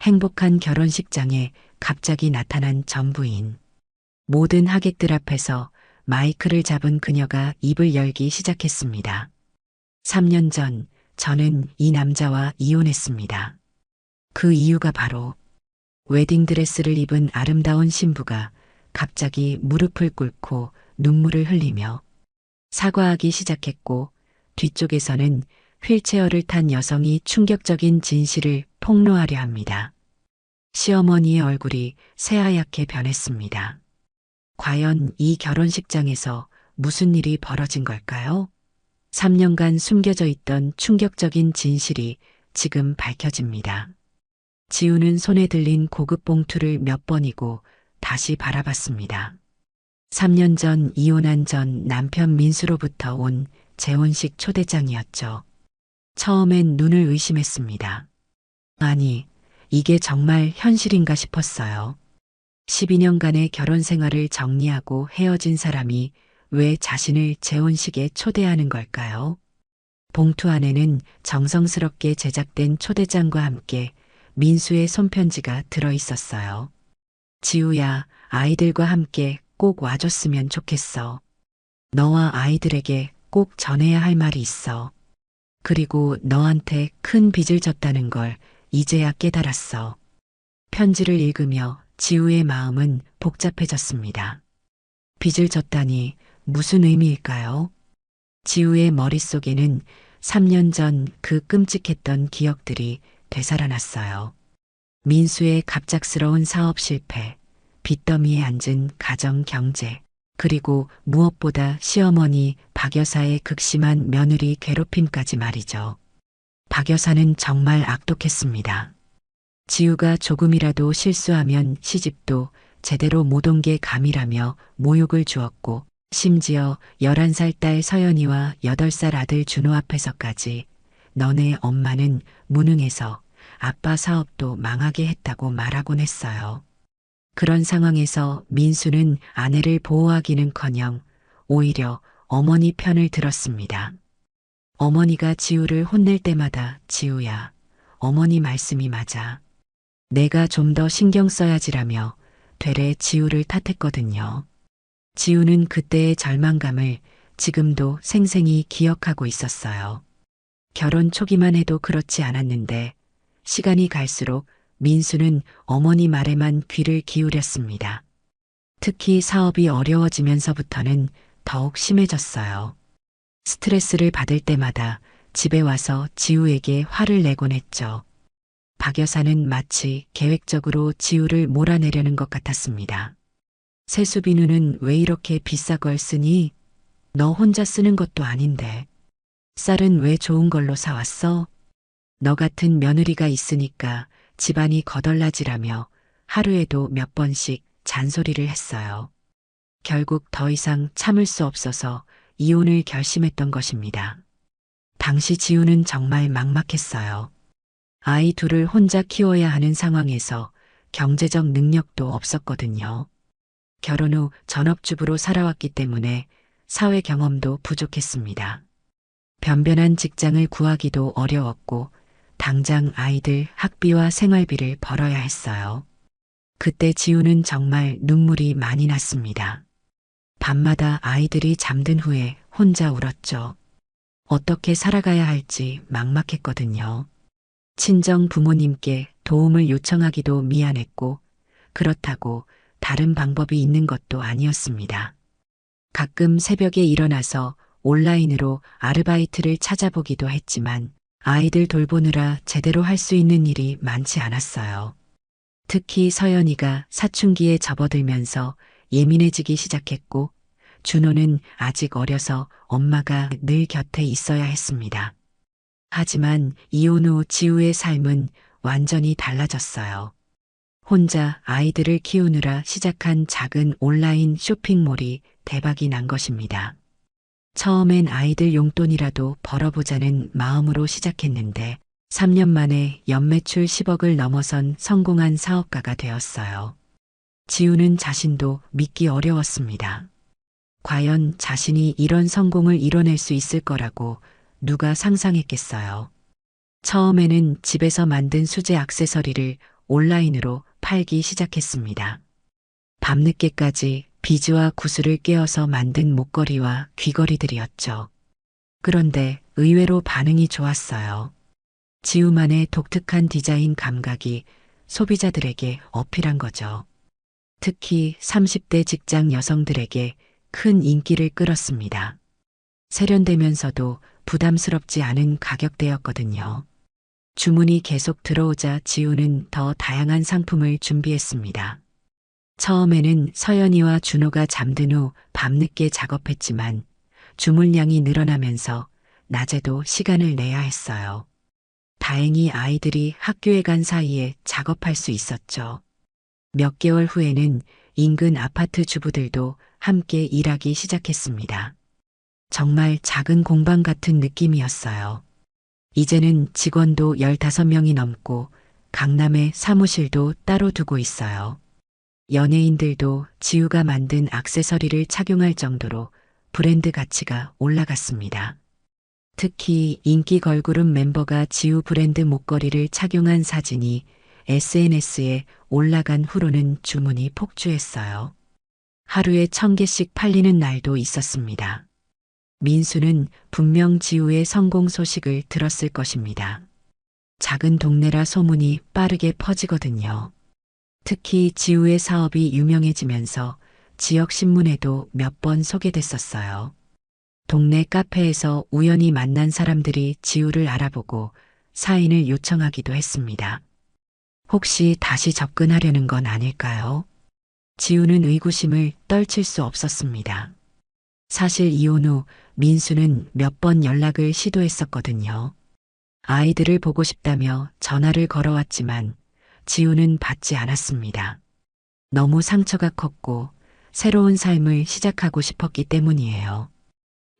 행복한 결혼식장에 갑자기 나타난 전 부인. 모든 하객들 앞에서 마이크를 잡은 그녀가 입을 열기 시작했습니다. 3년 전 저는 이 남자와 이혼했습니다. 그 이유가 바로 웨딩드레스를 입은 아름다운 신부가 갑자기 무릎을 꿇고 눈물을 흘리며 사과하기 시작했고, 뒤쪽에서는 휠체어를 탄 여성이 충격적인 진실을 폭로하려 합니다. 시어머니의 얼굴이 새하얗게 변했습니다. 과연 이 결혼식장에서 무슨 일이 벌어진 걸까요? 3년간 숨겨져 있던 충격적인 진실이 지금 밝혀집니다. 지우는 손에 들린 고급 봉투를 몇 번이고 다시 바라봤습니다. 3년 전 이혼한 전 남편 민수로부터 온 재혼식 초대장이었죠. 처음엔 눈을 의심했습니다. 아니, 이게 정말 현실인가 싶었어요. 12년간의 결혼 생활을 정리하고 헤어진 사람이 왜 자신을 재혼식에 초대하는 걸까요? 봉투 안에는 정성스럽게 제작된 초대장과 함께 민수의 손편지가 들어 있었어요. 지우야, 아이들과 함께 꼭 와줬으면 좋겠어. 너와 아이들에게 꼭 전해야 할 말이 있어. 그리고 너한테 큰 빚을 졌다는 걸 이제야 깨달았어. 편지를 읽으며 지우의 마음은 복잡해졌습니다. 빚을 졌다니 무슨 의미일까요? 지우의 머릿속에는 3년 전 그 끔찍했던 기억들이 되살아났어요. 민수의 갑작스러운 사업 실패, 빚더미에 앉은 가정 경제, 그리고 무엇보다 시어머니 박 여사의 극심한 며느리 괴롭힘까지 말이죠. 박 여사는 정말 악독했습니다. 지우가 조금이라도 실수하면 시집도 제대로 못 온 게 감이라며 모욕을 주었고, 심지어 11살 딸 서연이와 8살 아들 준호 앞에서까지 너네 엄마는 무능해서 아빠 사업도 망하게 했다고 말하곤 했어요. 그런 상황에서 민수는 아내를 보호하기는커녕 오히려 어머니 편을 들었습니다. 어머니가 지우를 혼낼 때마다 지우야, 어머니 말씀이 맞아. 내가 좀 더 신경 써야지라며 되레 지우를 탓했거든요. 지우는 그때의 절망감을 지금도 생생히 기억하고 있었어요. 결혼 초기만 해도 그렇지 않았는데 시간이 갈수록 민수는 어머니 말에만 귀를 기울였습니다. 특히 사업이 어려워지면서부터는 더욱 심해졌어요. 스트레스를 받을 때마다 집에 와서 지우에게 화를 내곤 했죠. 박 여사는 마치 계획적으로 지우를 몰아내려는 것 같았습니다. 세수비누는 왜 이렇게 비싸 걸 쓰니? 너 혼자 쓰는 것도 아닌데. 쌀은 왜 좋은 걸로 사왔어? 너 같은 며느리가 있으니까 집안이 거덜나지라며 하루에도 몇 번씩 잔소리를 했어요. 결국 더 이상 참을 수 없어서 이혼을 결심했던 것입니다. 당시 지우는 정말 막막했어요. 아이 둘을 혼자 키워야 하는 상황에서 경제적 능력도 없었거든요. 결혼 후 전업주부로 살아왔기 때문에 사회 경험도 부족했습니다. 변변한 직장을 구하기도 어려웠고 당장 아이들 학비와 생활비를 벌어야 했어요. 그때 지우는 정말 눈물이 많이 났습니다. 밤마다 아이들이 잠든 후에 혼자 울었죠. 어떻게 살아가야 할지 막막했거든요. 친정 부모님께 도움을 요청하기도 미안했고 그렇다고 다른 방법이 있는 것도 아니었습니다. 가끔 새벽에 일어나서 온라인으로 아르바이트를 찾아보기도 했지만 아이들 돌보느라 제대로 할 수 있는 일이 많지 않았어요. 특히 서연이가 사춘기에 접어들면서 예민해지기 시작했고 준호는 아직 어려서 엄마가 늘 곁에 있어야 했습니다. 하지만 이혼 후 지우의 삶은 완전히 달라졌어요. 혼자 아이들을 키우느라 시작한 작은 온라인 쇼핑몰이 대박이 난 것입니다. 처음엔 아이들 용돈이라도 벌어보자는 마음으로 시작했는데 3년 만에 연매출 10억을 넘어선 성공한 사업가가 되었어요. 지우는 자신도 믿기 어려웠습니다. 과연 자신이 이런 성공을 이뤄낼 수 있을 거라고 누가 상상했겠어요. 처음에는 집에서 만든 수제 액세서리를 온라인으로 팔기 시작했습니다. 밤늦게까지 비즈와 구슬을 꿰어서 만든 목걸이와 귀걸이들이었죠. 그런데 의외로 반응이 좋았어요. 지우만의 독특한 디자인 감각이 소비자들에게 어필한 거죠. 특히 30대 직장 여성들에게 큰 인기를 끌었습니다. 세련되면서도 부담스럽지 않은 가격대였거든요. 주문이 계속 들어오자 지우는 더 다양한 상품을 준비했습니다. 처음에는 서연이와 준호가 잠든 후 밤늦게 작업했지만 주문량이 늘어나면서 낮에도 시간을 내야 했어요. 다행히 아이들이 학교에 간 사이에 작업할 수 있었죠. 몇 개월 후에는 인근 아파트 주부들도 함께 일하기 시작했습니다. 정말 작은 공방 같은 느낌이었어요. 이제는 직원도 15명이 넘고 강남에 사무실도 따로 두고 있어요. 연예인들도 지우가 만든 액세서리를 착용할 정도로 브랜드 가치가 올라갔습니다. 특히 인기 걸그룹 멤버가 지우 브랜드 목걸이를 착용한 사진이 SNS에 올라간 후로는 주문이 폭주했어요. 하루에 1000개씩 팔리는 날도 있었습니다. 민수는 분명 지우의 성공 소식을 들었을 것입니다. 작은 동네라 소문이 빠르게 퍼지거든요. 특히 지우의 사업이 유명해지면서 지역 신문에도 몇 번 소개됐었어요. 동네 카페에서 우연히 만난 사람들이 지우를 알아보고 사인을 요청하기도 했습니다. 혹시 다시 접근하려는 건 아닐까요? 지우는 의구심을 떨칠 수 없었습니다. 사실 이혼 후 민수는 몇 번 연락을 시도했었거든요. 아이들을 보고 싶다며 전화를 걸어왔지만 지우는 받지 않았습니다. 너무 상처가 컸고 새로운 삶을 시작하고 싶었기 때문이에요.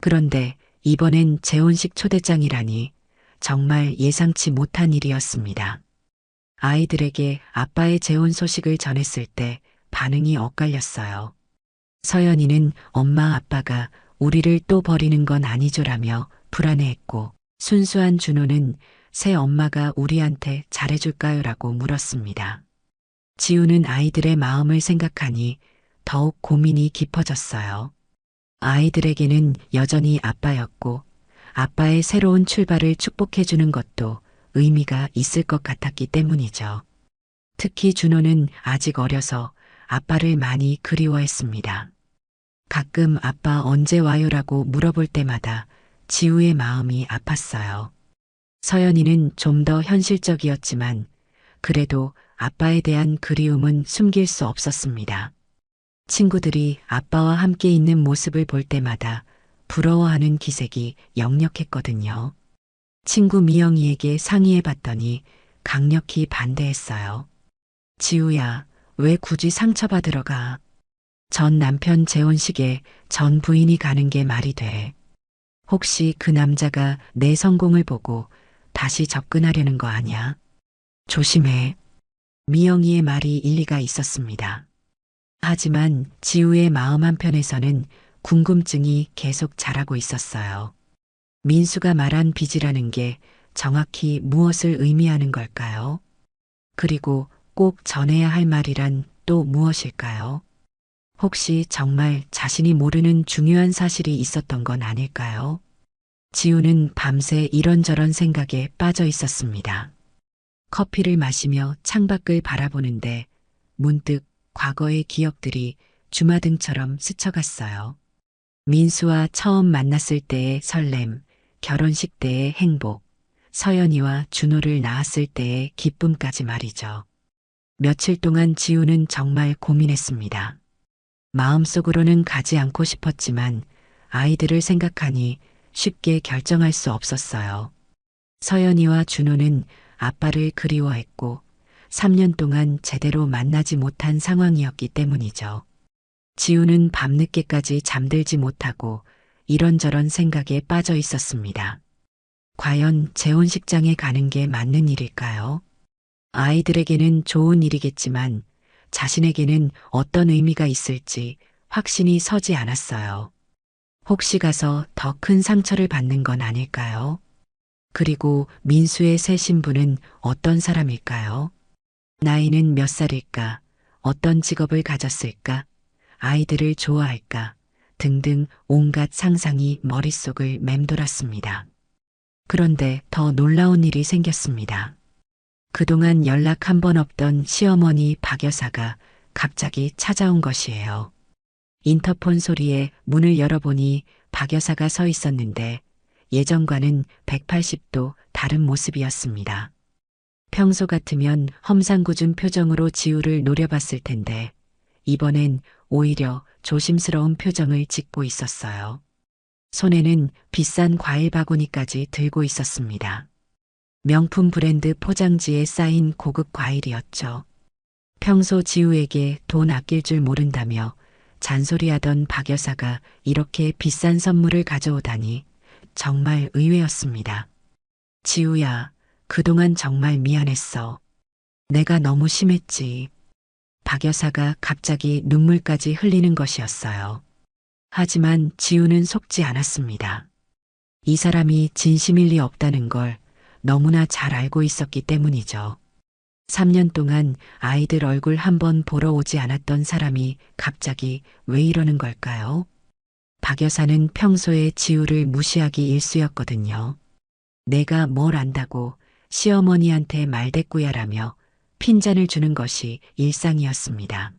그런데 이번엔 재혼식 초대장이라니 정말 예상치 못한 일이었습니다. 아이들에게 아빠의 재혼 소식을 전했을 때 반응이 엇갈렸어요. 서연이는 엄마 아빠가 우리를 또 버리는 건 아니죠라며 불안해했고, 순수한 준호는 새 엄마가 우리한테 잘해줄까요라고 물었습니다. 지우는 아이들의 마음을 생각하니 더욱 고민이 깊어졌어요. 아이들에게는 여전히 아빠였고 아빠의 새로운 출발을 축복해주는 것도 의미가 있을 것 같았기 때문이죠. 특히 준호는 아직 어려서 아빠를 많이 그리워했습니다. 가끔 아빠 언제 와요라고 물어볼 때마다 지우의 마음이 아팠어요. 서연이는 좀 더 현실적이었지만 그래도 아빠에 대한 그리움은 숨길 수 없었습니다. 친구들이 아빠와 함께 있는 모습을 볼 때마다 부러워하는 기색이 역력했거든요. 친구 미영이에게 상의해봤더니 강력히 반대했어요. 지우야, 왜 굳이 상처받으러 가? 전 남편 재혼식에 전 부인이 가는 게 말이 돼. 혹시 그 남자가 내 성공을 보고 다시 접근하려는 거 아냐? 조심해. 미영이의 말이 일리가 있었습니다. 하지만 지우의 마음 한편에서는 궁금증이 계속 자라고 있었어요. 민수가 말한 빚이라는 게 정확히 무엇을 의미하는 걸까요? 그리고 꼭 전해야 할 말이란 또 무엇일까요? 혹시 정말 자신이 모르는 중요한 사실이 있었던 건 아닐까요? 지우는 밤새 이런저런 생각에 빠져 있었습니다. 커피를 마시며 창밖을 바라보는데 문득 과거의 기억들이 주마등처럼 스쳐갔어요. 민수와 처음 만났을 때의 설렘, 결혼식 때의 행복, 서연이와 준호를 낳았을 때의 기쁨까지 말이죠. 며칠 동안 지우는 정말 고민했습니다. 마음속으로는 가지 않고 싶었지만 아이들을 생각하니 쉽게 결정할 수 없었어요. 서연이와 준호는 아빠를 그리워했고 3년 동안 제대로 만나지 못한 상황이었기 때문이죠. 지우는 밤늦게까지 잠들지 못하고 이런저런 생각에 빠져 있었습니다. 과연 재혼식장에 가는 게 맞는 일일까요? 아이들에게는 좋은 일이겠지만 자신에게는 어떤 의미가 있을지 확신이 서지 않았어요. 혹시 가서 더 큰 상처를 받는 건 아닐까요? 그리고 민수의 새 신부는 어떤 사람일까요? 나이는 몇 살일까? 어떤 직업을 가졌을까? 아이들을 좋아할까? 등등 온갖 상상이 머릿속을 맴돌았습니다. 그런데 더 놀라운 일이 생겼습니다. 그동안 연락 한 번 없던 시어머니 박 여사가 갑자기 찾아온 것이에요. 인터폰 소리에 문을 열어보니 박 여사가 서 있었는데 예전과는 180도 다른 모습이었습니다. 평소 같으면 험상궂은 표정으로 지우를 노려봤을 텐데 이번엔 오히려 조심스러운 표정을 짓고 있었어요. 손에는 비싼 과일 바구니까지 들고 있었습니다. 명품 브랜드 포장지에 쌓인 고급 과일이었죠. 평소 지우에게 돈 아낄 줄 모른다며 잔소리하던 박 여사가 이렇게 비싼 선물을 가져오다니 정말 의외였습니다. 지우야, 그동안 정말 미안했어. 내가 너무 심했지. 박 여사가 갑자기 눈물까지 흘리는 것이었어요. 하지만 지우는 속지 않았습니다. 이 사람이 진심일 리 없다는 걸 너무나 잘 알고 있었기 때문이죠. 3년 동안 아이들 얼굴 한번 보러 오지 않았던 사람이 갑자기 왜 이러는 걸까요? 박 여사는 평소에 지우를 무시하기 일쑤였거든요. 내가 뭘 안다고 시어머니한테 말대꾸야라며 핀잔을 주는 것이 일상이었습니다.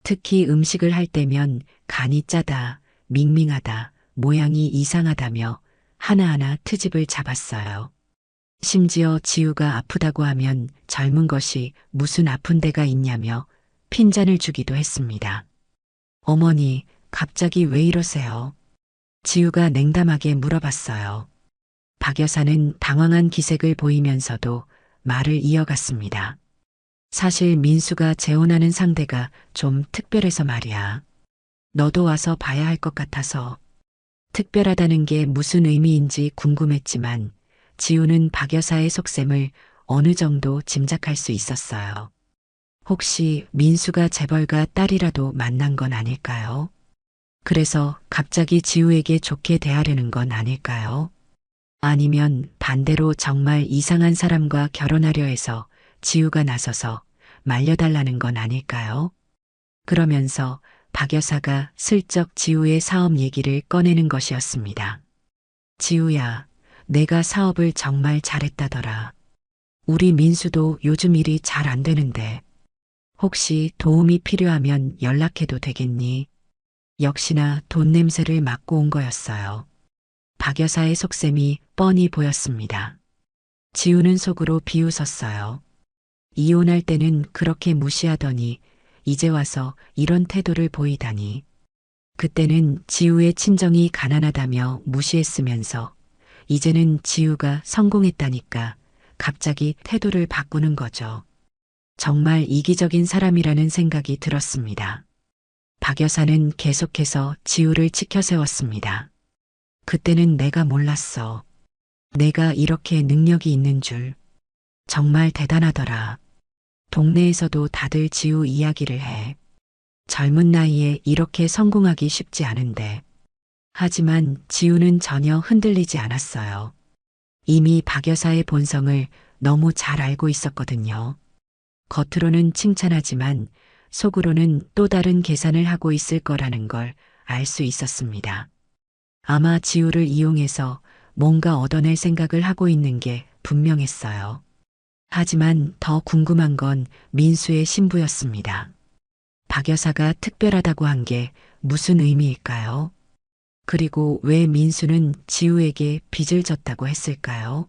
특히 음식을 할 때면 간이 짜다, 밍밍하다, 모양이 이상하다며 하나하나 트집을 잡았어요. 심지어 지우가 아프다고 하면 젊은 것이 무슨 아픈 데가 있냐며 핀잔을 주기도 했습니다. 어머니, 갑자기 왜 이러세요? 지우가 냉담하게 물어봤어요. 박 여사는 당황한 기색을 보이면서도 말을 이어갔습니다. 사실 민수가 재혼하는 상대가 좀 특별해서 말이야. 너도 와서 봐야 할 것 같아서. 특별하다는 게 무슨 의미인지 궁금했지만 지우는 박 여사의 속셈을 어느 정도 짐작할 수 있었어요. 혹시 민수가 재벌가 딸이라도 만난 건 아닐까요? 그래서 갑자기 지우에게 좋게 대하려는 건 아닐까요? 아니면 반대로 정말 이상한 사람과 결혼하려 해서 지우가 나서서 말려달라는 건 아닐까요? 그러면서 박 여사가 슬쩍 지우의 사업 얘기를 꺼내는 것이었습니다. 지우야, 내가 사업을 정말 잘했다더라. 우리 민수도 요즘 일이 잘 안 되는데 혹시 도움이 필요하면 연락해도 되겠니? 역시나 돈 냄새를 맡고 온 거였어요. 박 여사의 속셈이 뻔히 보였습니다. 지우는 속으로 비웃었어요. 이혼할 때는 그렇게 무시하더니 이제 와서 이런 태도를 보이다니. 그때는 지우의 친정이 가난하다며 무시했으면서 이제는 지우가 성공했다니까 갑자기 태도를 바꾸는 거죠. 정말 이기적인 사람이라는 생각이 들었습니다. 박 여사는 계속해서 지우를 치켜 세웠습니다. 그때는 내가 몰랐어. 내가 이렇게 능력이 있는 줄. 정말 대단하더라. 동네에서도 다들 지우 이야기를 해. 젊은 나이에 이렇게 성공하기 쉽지 않은데. 하지만 지우는 전혀 흔들리지 않았어요. 이미 박 여사의 본성을 너무 잘 알고 있었거든요. 겉으로는 칭찬하지만 속으로는 또 다른 계산을 하고 있을 거라는 걸 알 수 있었습니다. 아마 지우를 이용해서 뭔가 얻어낼 생각을 하고 있는 게 분명했어요. 하지만 더 궁금한 건 민수의 신부였습니다. 박 여사가 특별하다고 한 게 무슨 의미일까요? 그리고 왜 민수는 지우에게 빚을 졌다고 했을까요?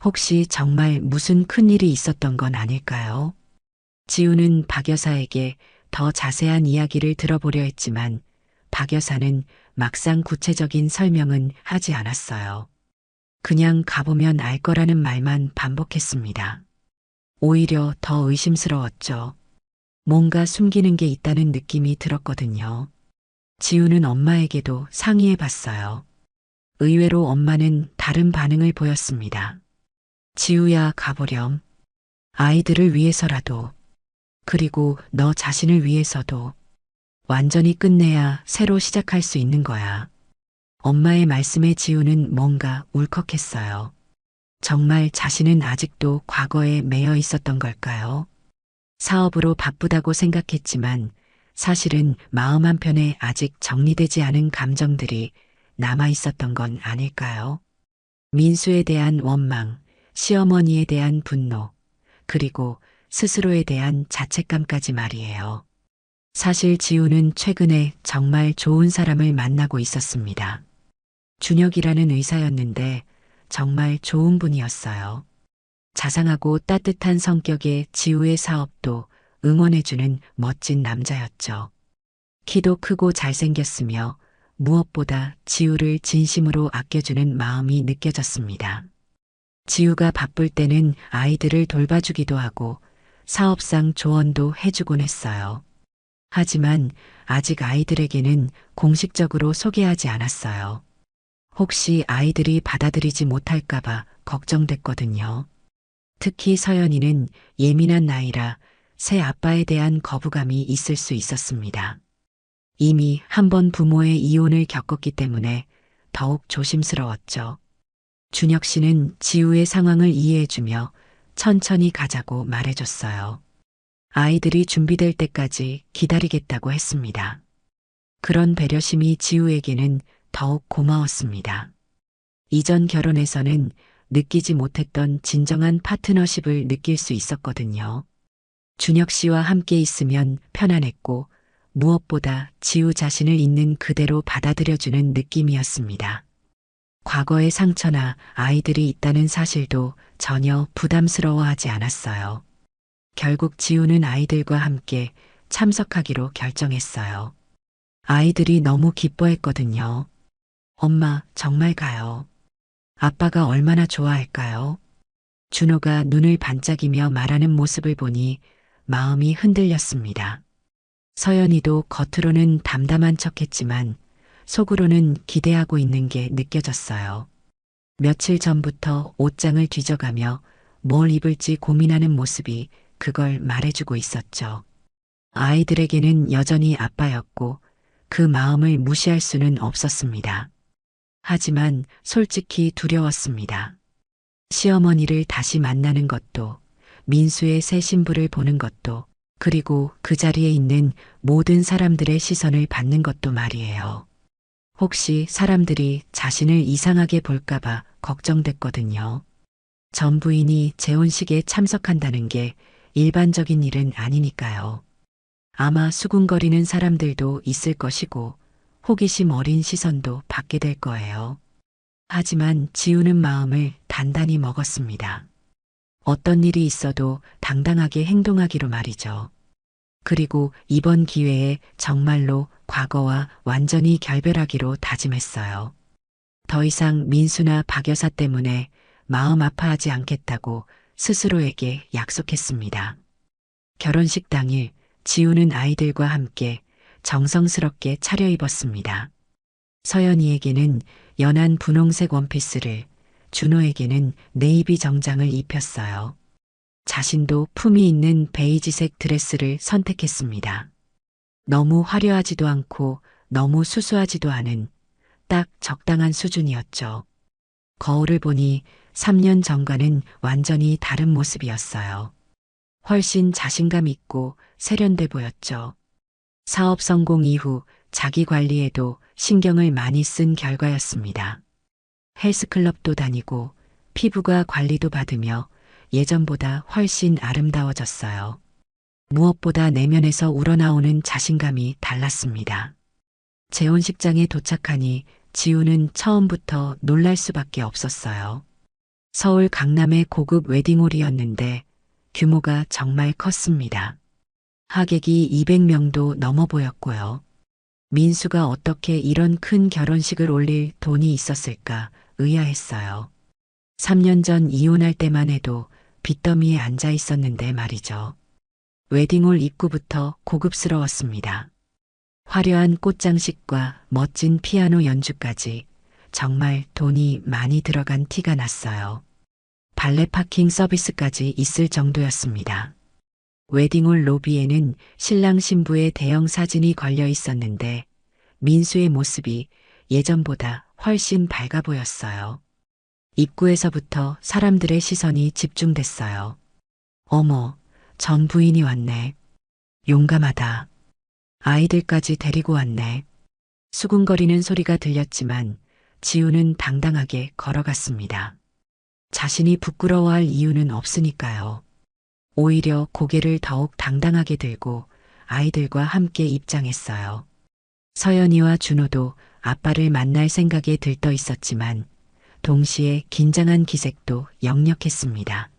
혹시 정말 무슨 큰일이 있었던 건 아닐까요? 지우는 박 여사에게 더 자세한 이야기를 들어보려 했지만 박 여사는 막상 구체적인 설명은 하지 않았어요. 그냥 가보면 알 거라는 말만 반복했습니다. 오히려 더 의심스러웠죠. 뭔가 숨기는 게 있다는 느낌이 들었거든요. 지우는 엄마에게도 상의해 봤어요. 의외로 엄마는 다른 반응을 보였습니다. 지우야, 가보렴. 아이들을 위해서라도. 그리고 너 자신을 위해서도. 완전히 끝내야 새로 시작할 수 있는 거야. 엄마의 말씀에 지우는 뭔가 울컥했어요. 정말 자신은 아직도 과거에 매여 있었던 걸까요? 사업으로 바쁘다고 생각했지만 사실은 마음 한편에 아직 정리되지 않은 감정들이 남아 있었던 건 아닐까요? 민수에 대한 원망, 시어머니에 대한 분노, 그리고 스스로에 대한 자책감까지 말이에요. 사실 지우는 최근에 정말 좋은 사람을 만나고 있었습니다. 준혁이라는 의사였는데 정말 좋은 분이었어요. 자상하고 따뜻한 성격의 지우의 사업도 응원해주는 멋진 남자였죠. 키도 크고 잘생겼으며 무엇보다 지우를 진심으로 아껴주는 마음이 느껴졌습니다. 지우가 바쁠 때는 아이들을 돌봐주기도 하고 사업상 조언도 해주곤 했어요. 하지만 아직 아이들에게는 공식적으로 소개하지 않았어요. 혹시 아이들이 받아들이지 못할까봐 걱정됐거든요. 특히 서연이는 예민한 나이라 새 아빠에 대한 거부감이 있을 수 있었습니다. 이미 한 번 부모의 이혼을 겪었기 때문에 더욱 조심스러웠죠. 준혁 씨는 지우의 상황을 이해해주며 천천히 가자고 말해줬어요. 아이들이 준비될 때까지 기다리겠다고 했습니다. 그런 배려심이 지우에게는 더욱 고마웠습니다. 이전 결혼에서는 느끼지 못했던 진정한 파트너십을 느낄 수 있었거든요. 준혁 씨와 함께 있으면 편안했고 무엇보다 지우 자신을 있는 그대로 받아들여주는 느낌이었습니다. 과거의 상처나 아이들이 있다는 사실도 전혀 부담스러워하지 않았어요. 결국 지우는 아이들과 함께 참석하기로 결정했어요. 아이들이 너무 기뻐했거든요. 엄마, 정말 가요. 아빠가 얼마나 좋아할까요? 준호가 눈을 반짝이며 말하는 모습을 보니 마음이 흔들렸습니다. 서연이도 겉으로는 담담한 척했지만 속으로는 기대하고 있는 게 느껴졌어요. 며칠 전부터 옷장을 뒤져가며 뭘 입을지 고민하는 모습이 그걸 말해주고 있었죠. 아이들에게는 여전히 아빠였고 그 마음을 무시할 수는 없었습니다. 하지만 솔직히 두려웠습니다. 시어머니를 다시 만나는 것도, 민수의 새 신부를 보는 것도, 그리고 그 자리에 있는 모든 사람들의 시선을 받는 것도 말이에요. 혹시 사람들이 자신을 이상하게 볼까봐 걱정됐거든요. 전 부인이 재혼식에 참석한다는 게 일반적인 일은 아니니까요. 아마 수군거리는 사람들도 있을 것이고 호기심 어린 시선도 받게 될 거예요. 하지만 지우는 마음을 단단히 먹었습니다. 어떤 일이 있어도 당당하게 행동하기로 말이죠. 그리고 이번 기회에 정말로 과거와 완전히 결별하기로 다짐했어요. 더 이상 민수나 박 여사 때문에 마음 아파하지 않겠다고 스스로에게 약속했습니다. 결혼식 당일 지우는 아이들과 함께 정성스럽게 차려입었습니다. 서연이에게는 연한 분홍색 원피스를, 준호에게는 네이비 정장을 입혔어요. 자신도 품위 있는 베이지색 드레스를 선택했습니다. 너무 화려하지도 않고 너무 수수하지도 않은 딱 적당한 수준이었죠. 거울을 보니 3년 전과는 완전히 다른 모습이었어요. 훨씬 자신감 있고 세련돼 보였죠. 사업 성공 이후 자기 관리에도 신경을 많이 쓴 결과였습니다. 헬스클럽도 다니고 피부과 관리도 받으며 예전보다 훨씬 아름다워졌어요. 무엇보다 내면에서 우러나오는 자신감이 달랐습니다. 재혼식장에 도착하니 지우는 처음부터 놀랄 수밖에 없었어요. 서울 강남의 고급 웨딩홀이었는데 규모가 정말 컸습니다. 하객이 200명도 넘어 보였고요. 민수가 어떻게 이런 큰 결혼식을 올릴 돈이 있었을까 의아했어요. 3년 전 이혼할 때만 해도 빚더미에 앉아 있었는데 말이죠. 웨딩홀 입구부터 고급스러웠습니다. 화려한 꽃장식과 멋진 피아노 연주까지 정말 돈이 많이 들어간 티가 났어요. 발레 파킹 서비스까지 있을 정도였습니다. 웨딩홀 로비에는 신랑 신부의 대형 사진이 걸려 있었는데 민수의 모습이 예전보다 훨씬 밝아 보였어요. 입구에서부터 사람들의 시선이 집중됐어요. 어머, 전 부인이 왔네. 용감하다. 아이들까지 데리고 왔네. 수군거리는 소리가 들렸지만 지우는 당당하게 걸어갔습니다. 자신이 부끄러워할 이유는 없으니까요. 오히려 고개를 더욱 당당하게 들고 아이들과 함께 입장했어요. 서연이와 준호도 아빠를 만날 생각에 들떠 있었지만 동시에 긴장한 기색도 역력했습니다.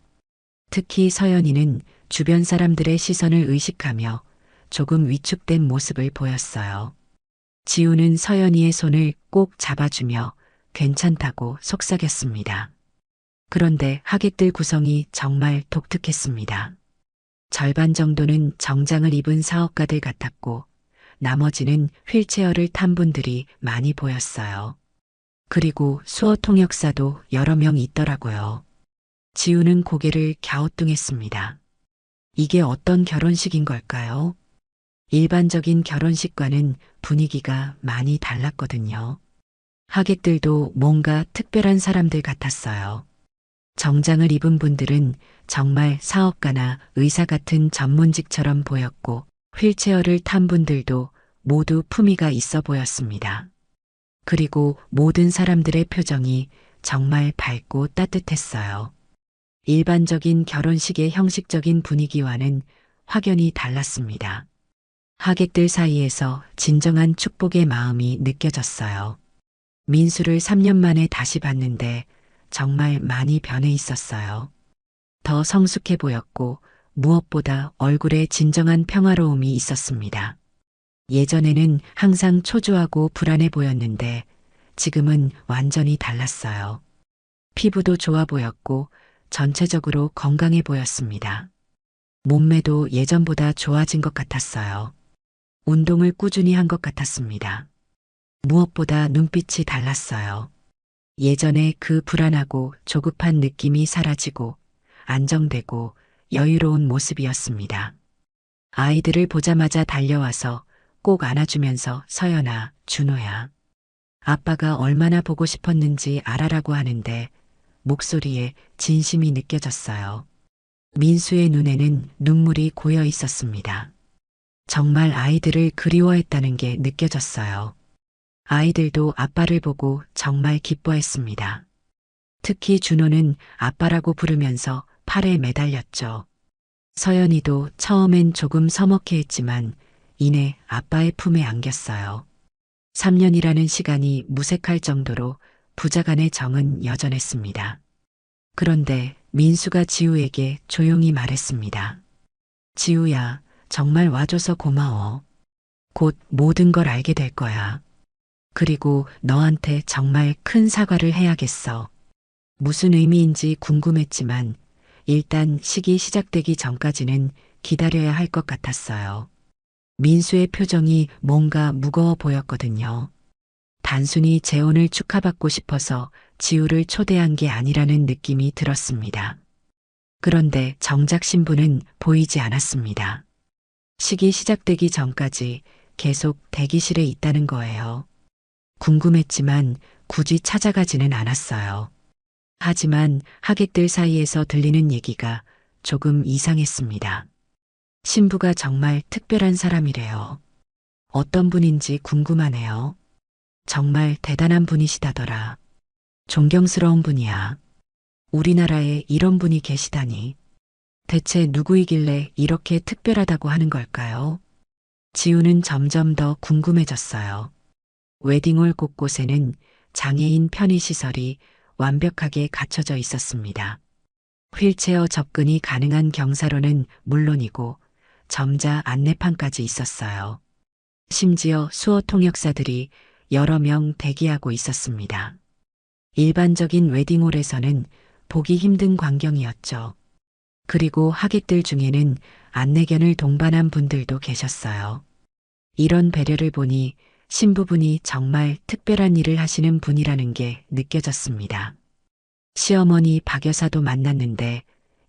특히 서연이는 주변 사람들의 시선을 의식하며 조금 위축된 모습을 보였어요. 지우는 서연이의 손을 꼭 잡아주며 괜찮다고 속삭였습니다. 그런데 하객들 구성이 정말 독특했습니다. 절반 정도는 정장을 입은 사업가들 같았고 나머지는 휠체어를 탄 분들이 많이 보였어요. 그리고 수어 통역사도 여러 명 있더라고요. 지우는 고개를 갸우뚱했습니다. 이게 어떤 결혼식인 걸까요? 일반적인 결혼식과는 분위기가 많이 달랐거든요. 하객들도 뭔가 특별한 사람들 같았어요. 정장을 입은 분들은 정말 사업가나 의사 같은 전문직처럼 보였고 휠체어를 탄 분들도 모두 품위가 있어 보였습니다. 그리고 모든 사람들의 표정이 정말 밝고 따뜻했어요. 일반적인 결혼식의 형식적인 분위기와는 확연히 달랐습니다. 하객들 사이에서 진정한 축복의 마음이 느껴졌어요. 민수를 3년 만에 다시 봤는데 정말 많이 변해 있었어요. 더 성숙해 보였고 무엇보다 얼굴에 진정한 평화로움이 있었습니다. 예전에는 항상 초조하고 불안해 보였는데 지금은 완전히 달랐어요. 피부도 좋아 보였고 전체적으로 건강해 보였습니다. 몸매도 예전보다 좋아진 것 같았어요. 운동을 꾸준히 한 것 같았습니다. 무엇보다 눈빛이 달랐어요. 예전에 그 불안하고 조급한 느낌이 사라지고 안정되고 여유로운 모습이었습니다. 아이들을 보자마자 달려와서 꼭 안아주면서 서연아, 준호야. 아빠가 얼마나 보고 싶었는지 알아라고 하는데 목소리에 진심이 느껴졌어요. 민수의 눈에는 눈물이 고여 있었습니다. 정말 아이들을 그리워했다는 게 느껴졌어요. 아이들도 아빠를 보고 정말 기뻐했습니다. 특히 준호는 아빠라고 부르면서 팔에 매달렸죠. 서연이도 처음엔 조금 서먹해했지만 이내 아빠의 품에 안겼어요. 3년이라는 시간이 무색할 정도로 부자간의 정은 여전했습니다. 그런데 민수가 지우에게 조용히 말했습니다. 지우야, 정말 와줘서 고마워. 곧 모든 걸 알게 될 거야. 그리고 너한테 정말 큰 사과를 해야겠어. 무슨 의미인지 궁금했지만 일단 식이 시작되기 전까지는 기다려야 할 것 같았어요. 민수의 표정이 뭔가 무거워 보였거든요. 단순히 재혼을 축하받고 싶어서 지우를 초대한 게 아니라는 느낌이 들었습니다. 그런데 정작 신부는 보이지 않았습니다. 식이 시작되기 전까지 계속 대기실에 있다는 거예요. 궁금했지만 굳이 찾아가지는 않았어요. 하지만 하객들 사이에서 들리는 얘기가 조금 이상했습니다. 신부가 정말 특별한 사람이래요. 어떤 분인지 궁금하네요. 정말 대단한 분이시다더라. 존경스러운 분이야. 우리나라에 이런 분이 계시다니. 대체 누구이길래 이렇게 특별하다고 하는 걸까요? 지우는 점점 더 궁금해졌어요. 웨딩홀 곳곳에는 장애인 편의시설이 완벽하게 갖춰져 있었습니다. 휠체어 접근이 가능한 경사로는 물론이고 점자 안내판까지 있었어요. 심지어 수어 통역사들이 여러 명 대기하고 있었습니다. 일반적인 웨딩홀에서는 보기 힘든 광경이었죠. 그리고 하객들 중에는 안내견을 동반한 분들도 계셨어요. 이런 배려를 보니 신부분이 정말 특별한 일을 하시는 분이라는 게 느껴졌습니다. 시어머니 박 여사도 만났는데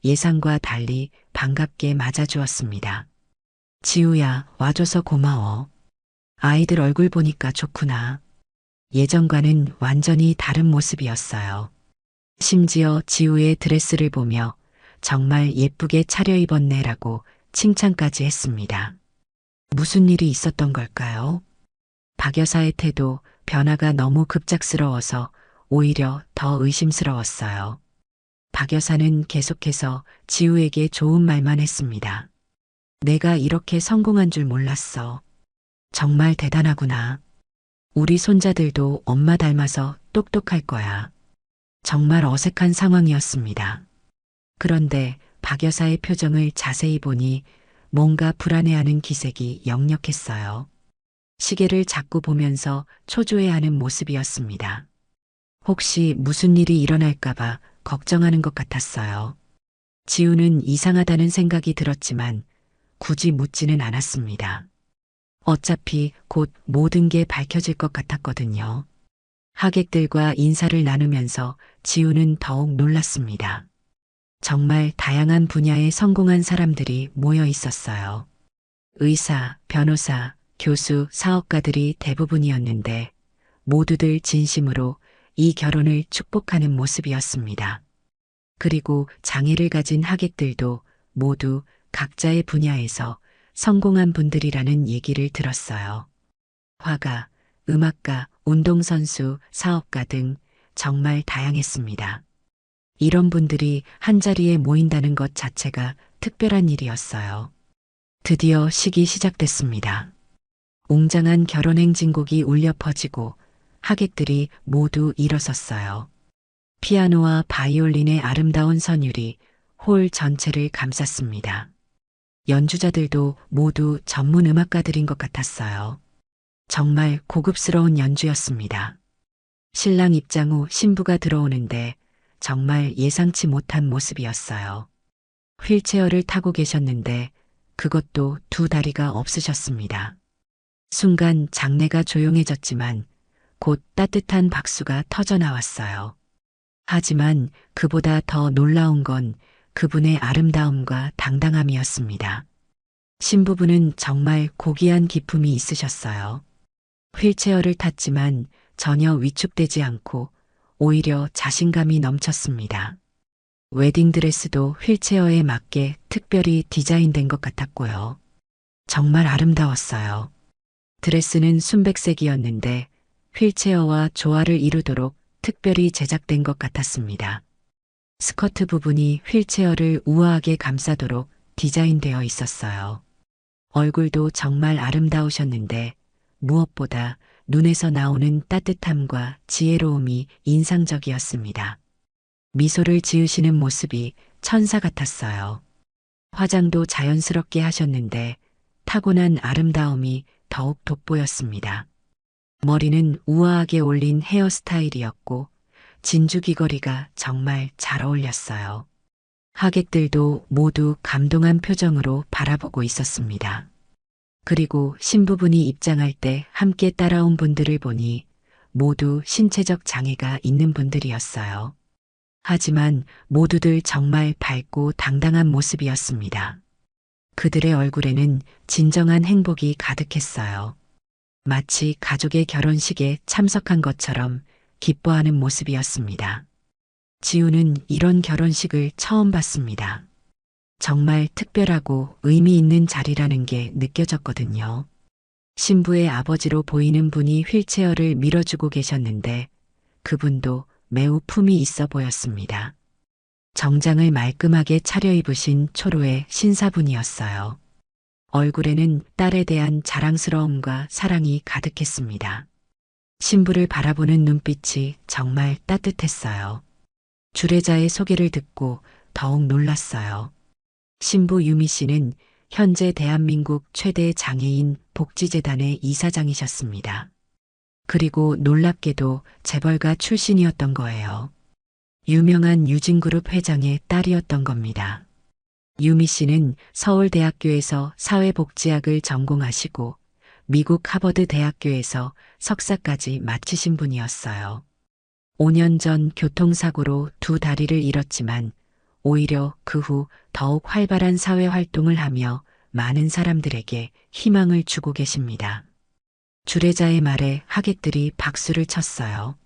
예상과 달리 반갑게 맞아주었습니다. 지우야, 와줘서 고마워. 아이들 얼굴 보니까 좋구나. 예전과는 완전히 다른 모습이었어요. 심지어 지우의 드레스를 보며 정말 예쁘게 차려입었네라고 칭찬까지 했습니다. 무슨 일이 있었던 걸까요? 박 여사의 태도 변화가 너무 급작스러워서 오히려 더 의심스러웠어요. 박 여사는 계속해서 지우에게 좋은 말만 했습니다. 내가 이렇게 성공한 줄 몰랐어. 정말 대단하구나. 우리 손자들도 엄마 닮아서 똑똑할 거야. 정말 어색한 상황이었습니다. 그런데 박 여사의 표정을 자세히 보니 뭔가 불안해하는 기색이 역력했어요. 시계를 자꾸 보면서 초조해하는 모습이었습니다. 혹시 무슨 일이 일어날까봐 걱정하는 것 같았어요. 지우는 이상하다는 생각이 들었지만 굳이 묻지는 않았습니다. 어차피 곧 모든 게 밝혀질 것 같았거든요. 하객들과 인사를 나누면서 지우는 더욱 놀랐습니다. 정말 다양한 분야에 성공한 사람들이 모여 있었어요. 의사, 변호사, 교수, 사업가들이 대부분이었는데 모두들 진심으로 이 결혼을 축복하는 모습이었습니다. 그리고 장애를 가진 하객들도 모두 각자의 분야에서 성공한 분들이라는 얘기를 들었어요. 화가, 음악가, 운동선수, 사업가 등 정말 다양했습니다. 이런 분들이 한자리에 모인다는 것 자체가 특별한 일이었어요. 드디어 식이 시작됐습니다. 웅장한 결혼 행진곡이 울려 퍼지고 하객들이 모두 일어섰어요. 피아노와 바이올린의 아름다운 선율이 홀 전체를 감쌌습니다. 연주자들도 모두 전문 음악가들인 것 같았어요. 정말 고급스러운 연주였습니다. 신랑 입장 후 신부가 들어오는데 정말 예상치 못한 모습이었어요. 휠체어를 타고 계셨는데 그것도 두 다리가 없으셨습니다. 순간 장내가 조용해졌지만 곧 따뜻한 박수가 터져 나왔어요. 하지만 그보다 더 놀라운 건 그분의 아름다움과 당당함이었습니다. 신부분은 정말 고귀한 기품이 있으셨어요. 휠체어를 탔지만 전혀 위축되지 않고 오히려 자신감이 넘쳤습니다. 웨딩드레스도 휠체어에 맞게 특별히 디자인된 것 같았고요. 정말 아름다웠어요. 드레스는 순백색이었는데 휠체어와 조화를 이루도록 특별히 제작된 것 같았습니다. 스커트 부분이 휠체어를 우아하게 감싸도록 디자인되어 있었어요. 얼굴도 정말 아름다우셨는데 무엇보다 눈에서 나오는 따뜻함과 지혜로움이 인상적이었습니다. 미소를 지으시는 모습이 천사 같았어요. 화장도 자연스럽게 하셨는데 타고난 아름다움이 더욱 돋보였습니다. 머리는 우아하게 올린 헤어스타일이었고 진주 귀걸이가 정말 잘 어울렸어요. 하객들도 모두 감동한 표정으로 바라보고 있었습니다. 그리고 신부분이 입장할 때 함께 따라온 분들을 보니 모두 신체적 장애가 있는 분들이었어요. 하지만 모두들 정말 밝고 당당한 모습이었습니다. 그들의 얼굴에는 진정한 행복이 가득했어요. 마치 가족의 결혼식에 참석한 것처럼 기뻐하는 모습이었습니다. 지우는 이런 결혼식을 처음 봤습니다. 정말 특별하고 의미 있는 자리라는 게 느껴졌거든요. 신부의 아버지로 보이는 분이 휠체어를 밀어주고 계셨는데 그분도 매우 품이 있어 보였습니다. 정장을 말끔하게 차려입으신 초로의 신사분이었어요. 얼굴에는 딸에 대한 자랑스러움과 사랑이 가득했습니다. 신부를 바라보는 눈빛이 정말 따뜻했어요. 주례자의 소개를 듣고 더욱 놀랐어요. 신부 유미 씨는 현재 대한민국 최대 장애인 복지재단의 이사장이셨습니다. 그리고 놀랍게도 재벌가 출신이었던 거예요. 유명한 유진그룹 회장의 딸이었던 겁니다. 유미 씨는 서울대학교에서 사회복지학을 전공하시고 미국 하버드 대학교에서 석사까지 마치신 분이었어요. 5년 전 교통사고로 두 다리를 잃었지만 오히려 그 후 더욱 활발한 사회 활동을 하며 많은 사람들에게 희망을 주고 계십니다. 주례자의 말에 하객들이 박수를 쳤어요.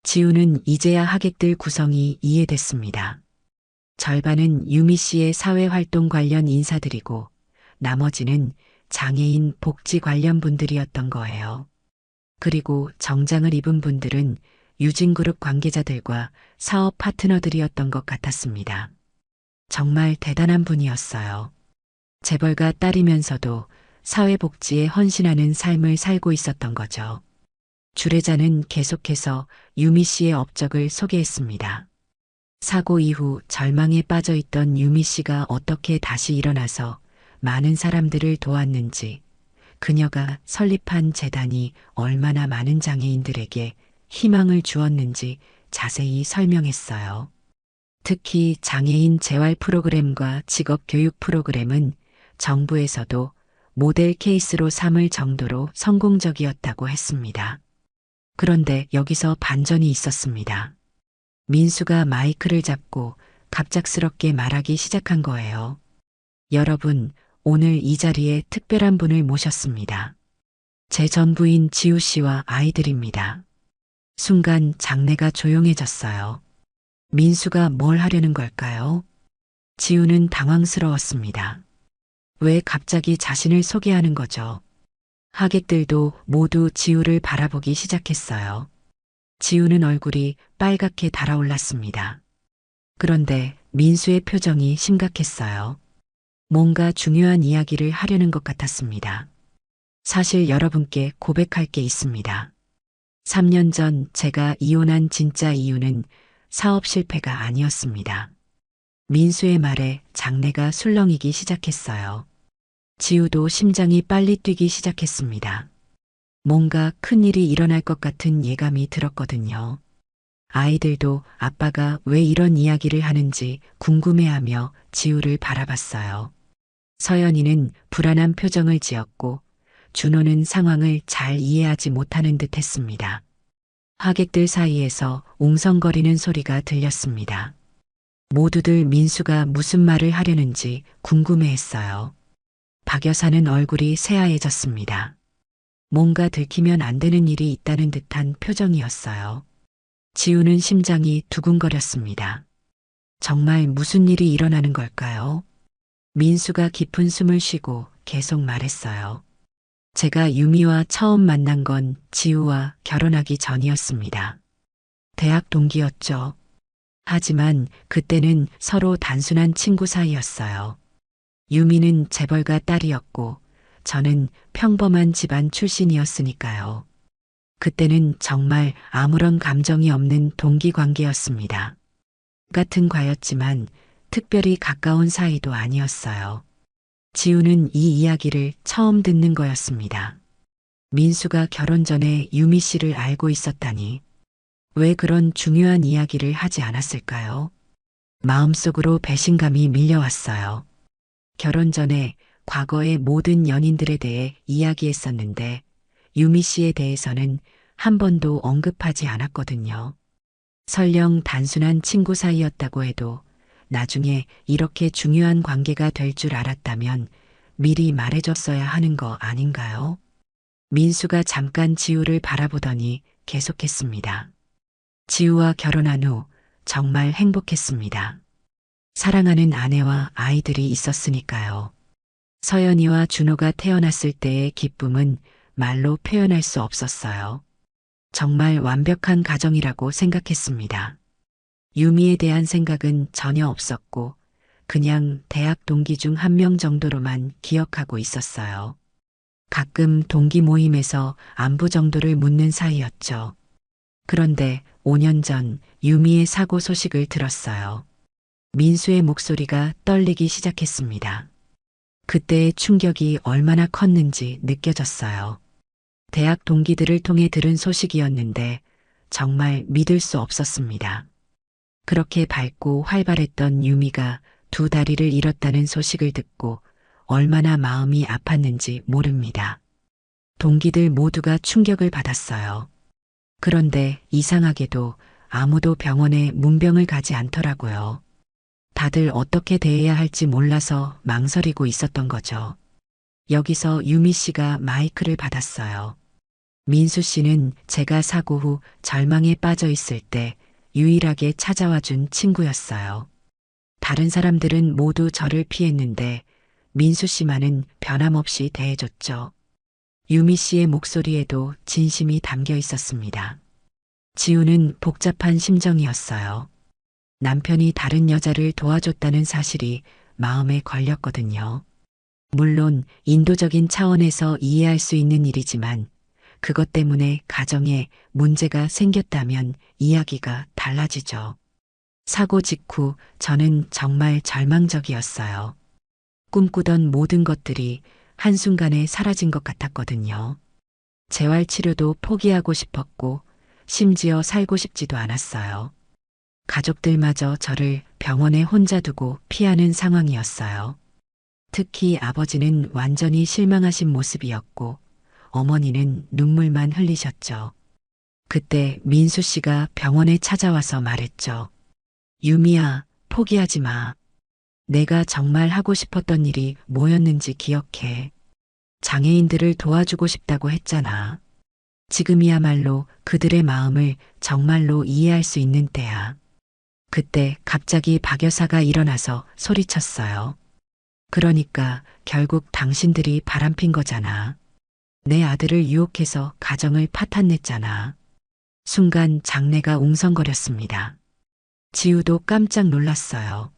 지우는 이제야 하객들 구성이 이해됐습니다. 절반은 유미 씨의 사회활동 관련 인사들이고 나머지는 장애인 복지 관련 분들이었던 거예요. 그리고 정장을 입은 분들은 유진그룹 관계자들과 사업 파트너들이었던 것 같았습니다. 정말 대단한 분이었어요. 재벌가 딸이면서도 사회복지에 헌신하는 삶을 살고 있었던 거죠. 주례자는 계속해서 유미 씨의 업적을 소개했습니다. 사고 이후 절망에 빠져 있던 유미 씨가 어떻게 다시 일어나서 많은 사람들을 도왔는지, 그녀가 설립한 재단이 얼마나 많은 장애인들에게 희망을 주었는지 자세히 설명했어요. 특히 장애인 재활 프로그램과 직업 교육 프로그램은 정부에서도 모델 케이스로 삼을 정도로 성공적이었다고 했습니다. 그런데 여기서 반전이 있었습니다. 민수가 마이크를 잡고 갑작스럽게 말하기 시작한 거예요. 여러분, 오늘 이 자리에 특별한 분을 모셨습니다. 제 전 부인 지우 씨와 아이들입니다. 순간 장내가 조용해졌어요. 민수가 뭘 하려는 걸까요? 지우는 당황스러웠습니다. 왜 갑자기 자신을 소개하는 거죠? 하객들도 모두 지우를 바라보기 시작했어요. 지우는 얼굴이 빨갛게 달아올랐습니다. 그런데 민수의 표정이 심각했어요. 뭔가 중요한 이야기를 하려는 것 같았습니다. 사실 여러분께 고백할 게 있습니다. 3년 전 제가 이혼한 진짜 이유는 사업 실패가 아니었습니다. 민수의 말에 장내가 술렁이기 시작했어요. 지우도 심장이 빨리 뛰기 시작했습니다. 뭔가 큰일이 일어날 것 같은 예감이 들었거든요. 아이들도 아빠가 왜 이런 이야기를 하는지 궁금해하며 지우를 바라봤어요. 서연이는 불안한 표정을 지었고 준호는 상황을 잘 이해하지 못하는 듯 했습니다. 하객들 사이에서 웅성거리는 소리가 들렸습니다. 모두들 민수가 무슨 말을 하려는지 궁금해했어요. 박 여사는 얼굴이 새하얘졌습니다. 뭔가 들키면 안 되는 일이 있다는 듯한 표정이었어요. 지우는 심장이 두근거렸습니다. 정말 무슨 일이 일어나는 걸까요? 민수가 깊은 숨을 쉬고 계속 말했어요. 제가 유미와 처음 만난 건 지우와 결혼하기 전이었습니다. 대학 동기였죠. 하지만 그때는 서로 단순한 친구 사이였어요. 유미는 재벌가 딸이었고 저는 평범한 집안 출신이었으니까요. 그때는 정말 아무런 감정이 없는 동기 관계였습니다. 같은 과였지만 특별히 가까운 사이도 아니었어요. 지우는 이 이야기를 처음 듣는 거였습니다. 민수가 결혼 전에 유미 씨를 알고 있었다니. 왜 그런 중요한 이야기를 하지 않았을까요? 마음속으로 배신감이 밀려왔어요. 결혼 전에 과거의 모든 연인들에 대해 이야기했었는데 유미 씨에 대해서는 한 번도 언급하지 않았거든요. 설령 단순한 친구 사이였다고 해도 나중에 이렇게 중요한 관계가 될 줄 알았다면 미리 말해줬어야 하는 거 아닌가요? 민수가 잠깐 지우를 바라보더니 계속했습니다. 지우와 결혼한 후 정말 행복했습니다. 사랑하는 아내와 아이들이 있었으니까요. 서연이와 준호가 태어났을 때의 기쁨은 말로 표현할 수 없었어요. 정말 완벽한 가정이라고 생각했습니다. 유미에 대한 생각은 전혀 없었고 그냥 대학 동기 중 한 명 정도로만 기억하고 있었어요. 가끔 동기 모임에서 안부 정도를 묻는 사이였죠. 그런데 5년 전 유미의 사고 소식을 들었어요. 민수의 목소리가 떨리기 시작했습니다. 그때의 충격이 얼마나 컸는지 느껴졌어요. 대학 동기들을 통해 들은 소식이었는데 정말 믿을 수 없었습니다. 그렇게 밝고 활발했던 유미가 두 다리를 잃었다는 소식을 듣고 얼마나 마음이 아팠는지 모릅니다. 동기들 모두가 충격을 받았어요. 그런데 이상하게도 아무도 병원에 문병을 가지 않더라고요. 다들 어떻게 대해야 할지 몰라서 망설이고 있었던 거죠. 여기서 유미 씨가 마이크를 받았어요. 민수 씨는 제가 사고 후 절망에 빠져 있을 때 유일하게 찾아와 준 친구였어요. 다른 사람들은 모두 저를 피했는데 민수 씨만은 변함없이 대해줬죠. 유미 씨의 목소리에도 진심이 담겨 있었습니다. 지우는 복잡한 심정이었어요. 남편이 다른 여자를 도와줬다는 사실이 마음에 걸렸거든요. 물론 인도적인 차원에서 이해할 수 있는 일이지만 그것 때문에 가정에 문제가 생겼다면 이야기가 달라지죠. 사고 직후 저는 정말 절망적이었어요. 꿈꾸던 모든 것들이 한순간에 사라진 것 같았거든요. 재활치료도 포기하고 싶었고 심지어 살고 싶지도 않았어요. 가족들마저 저를 병원에 혼자 두고 피하는 상황이었어요. 특히 아버지는 완전히 실망하신 모습이었고 어머니는 눈물만 흘리셨죠. 그때 민수 씨가 병원에 찾아와서 말했죠. 유미야, 포기하지 마. 내가 정말 하고 싶었던 일이 뭐였는지 기억해. 장애인들을 도와주고 싶다고 했잖아. 지금이야말로 그들의 마음을 정말로 이해할 수 있는 때야. 그때 갑자기 박 여사가 일어나서 소리쳤어요. 그러니까 결국 당신들이 바람핀 거잖아. 내 아들을 유혹해서 가정을 파탄냈잖아. 순간 장내가 웅성거렸습니다. 지우도 깜짝 놀랐어요.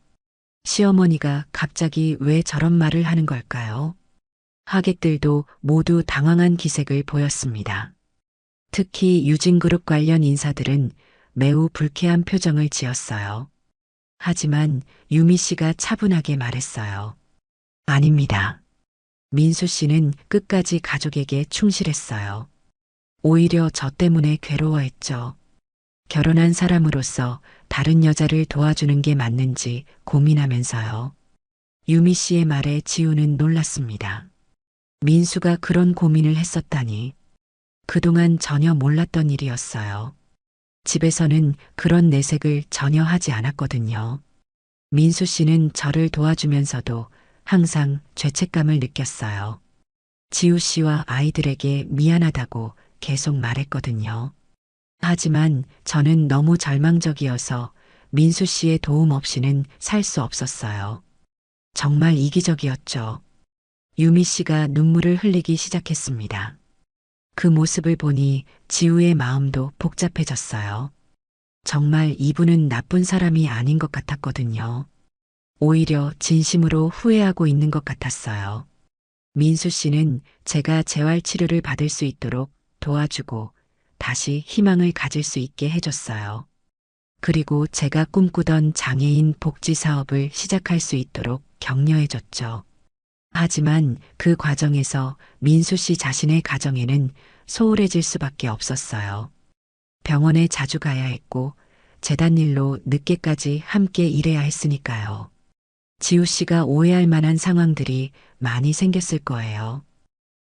시어머니가 갑자기 왜 저런 말을 하는 걸까요? 하객들도 모두 당황한 기색을 보였습니다. 특히 유진그룹 관련 인사들은 매우 불쾌한 표정을 지었어요. 하지만 유미 씨가 차분하게 말했어요. 아닙니다. 민수 씨는 끝까지 가족에게 충실했어요. 오히려 저 때문에 괴로워했죠. 결혼한 사람으로서 다른 여자를 도와주는 게 맞는지 고민하면서요. 유미 씨의 말에 지우는 놀랐습니다. 민수가 그런 고민을 했었다니. 그동안 전혀 몰랐던 일이었어요. 집에서는 그런 내색을 전혀 하지 않았거든요. 민수 씨는 저를 도와주면서도 항상 죄책감을 느꼈어요. 지우 씨와 아이들에게 미안하다고 계속 말했거든요. 하지만 저는 너무 절망적이어서 민수 씨의 도움 없이는 살 수 없었어요. 정말 이기적이었죠. 유미 씨가 눈물을 흘리기 시작했습니다. 그 모습을 보니 지우의 마음도 복잡해졌어요. 정말 이분은 나쁜 사람이 아닌 것 같았거든요. 오히려 진심으로 후회하고 있는 것 같았어요. 민수 씨는 제가 재활치료를 받을 수 있도록 도와주고 다시 희망을 가질 수 있게 해줬어요. 그리고 제가 꿈꾸던 장애인 복지 사업을 시작할 수 있도록 격려해줬죠. 하지만 그 과정에서 민수 씨 자신의 가정에는 소홀해질 수밖에 없었어요. 병원에 자주 가야 했고 재단 일로 늦게까지 함께 일해야 했으니까요. 지우 씨가 오해할 만한 상황들이 많이 생겼을 거예요.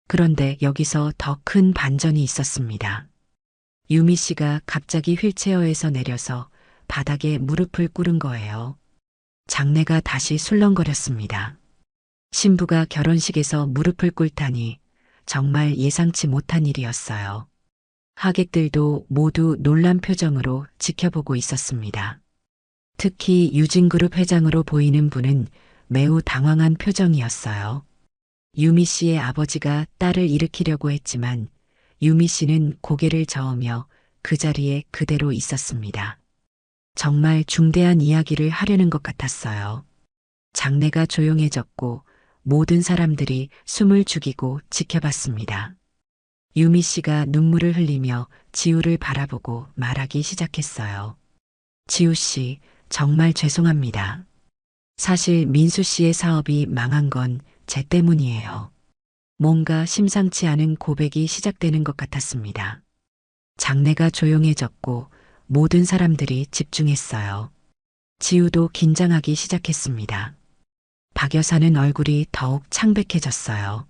그런데 여기서 더 큰 반전이 있었습니다. 유미 씨가 갑자기 휠체어에서 내려서 바닥에 무릎을 꿇은 거예요. 장내가 다시 술렁거렸습니다. 신부가 결혼식에서 무릎을 꿇다니 정말 예상치 못한 일이었어요. 하객들도 모두 놀란 표정으로 지켜보고 있었습니다. 특히 유진그룹 회장으로 보이는 분은 매우 당황한 표정이었어요. 유미 씨의 아버지가 딸을 일으키려고 했지만 유미 씨는 고개를 저으며 그 자리에 그대로 있었습니다. 정말 중대한 이야기를 하려는 것 같았어요. 장내가 조용해졌고 모든 사람들이 숨을 죽이고 지켜봤습니다. 유미 씨가 눈물을 흘리며 지우를 바라보고 말하기 시작했어요. 지우 씨, 정말 죄송합니다. 사실 민수 씨의 사업이 망한 건 제 때문이에요. 뭔가 심상치 않은 고백이 시작되는 것 같았습니다. 장내가 조용해졌고 모든 사람들이 집중했어요. 지우도 긴장하기 시작했습니다. 박 여사는 얼굴이 더욱 창백해졌어요.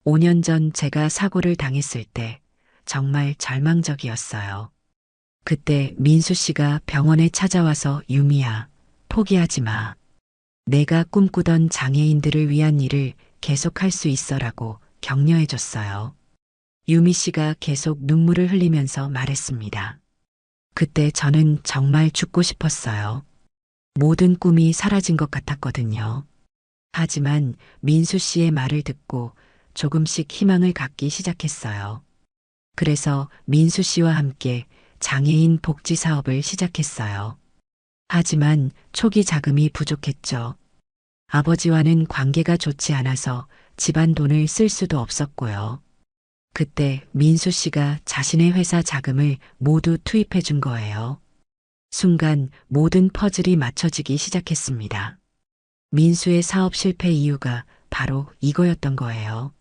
5년 전 제가 사고를 당했을 때 정말 절망적이었어요. 그때 민수 씨가 병원에 찾아와서 유미야, 포기하지 마. 내가 꿈꾸던 장애인들을 위한 일을 계속할 수 있어라고 격려해줬어요. 유미 씨가 계속 눈물을 흘리면서 말했습니다. 그때 저는 정말 죽고 싶었어요. 모든 꿈이 사라진 것 같았거든요. 하지만 민수 씨의 말을 듣고 조금씩 희망을 갖기 시작했어요. 그래서 민수 씨와 함께 장애인 복지 사업을 시작했어요. 하지만 초기 자금이 부족했죠. 아버지와는 관계가 좋지 않아서 집안 돈을 쓸 수도 없었고요. 그때 민수 씨가 자신의 회사 자금을 모두 투입해 준 거예요. 순간 모든 퍼즐이 맞춰지기 시작했습니다. 민수의 사업 실패 이유가 바로 이거였던 거예요.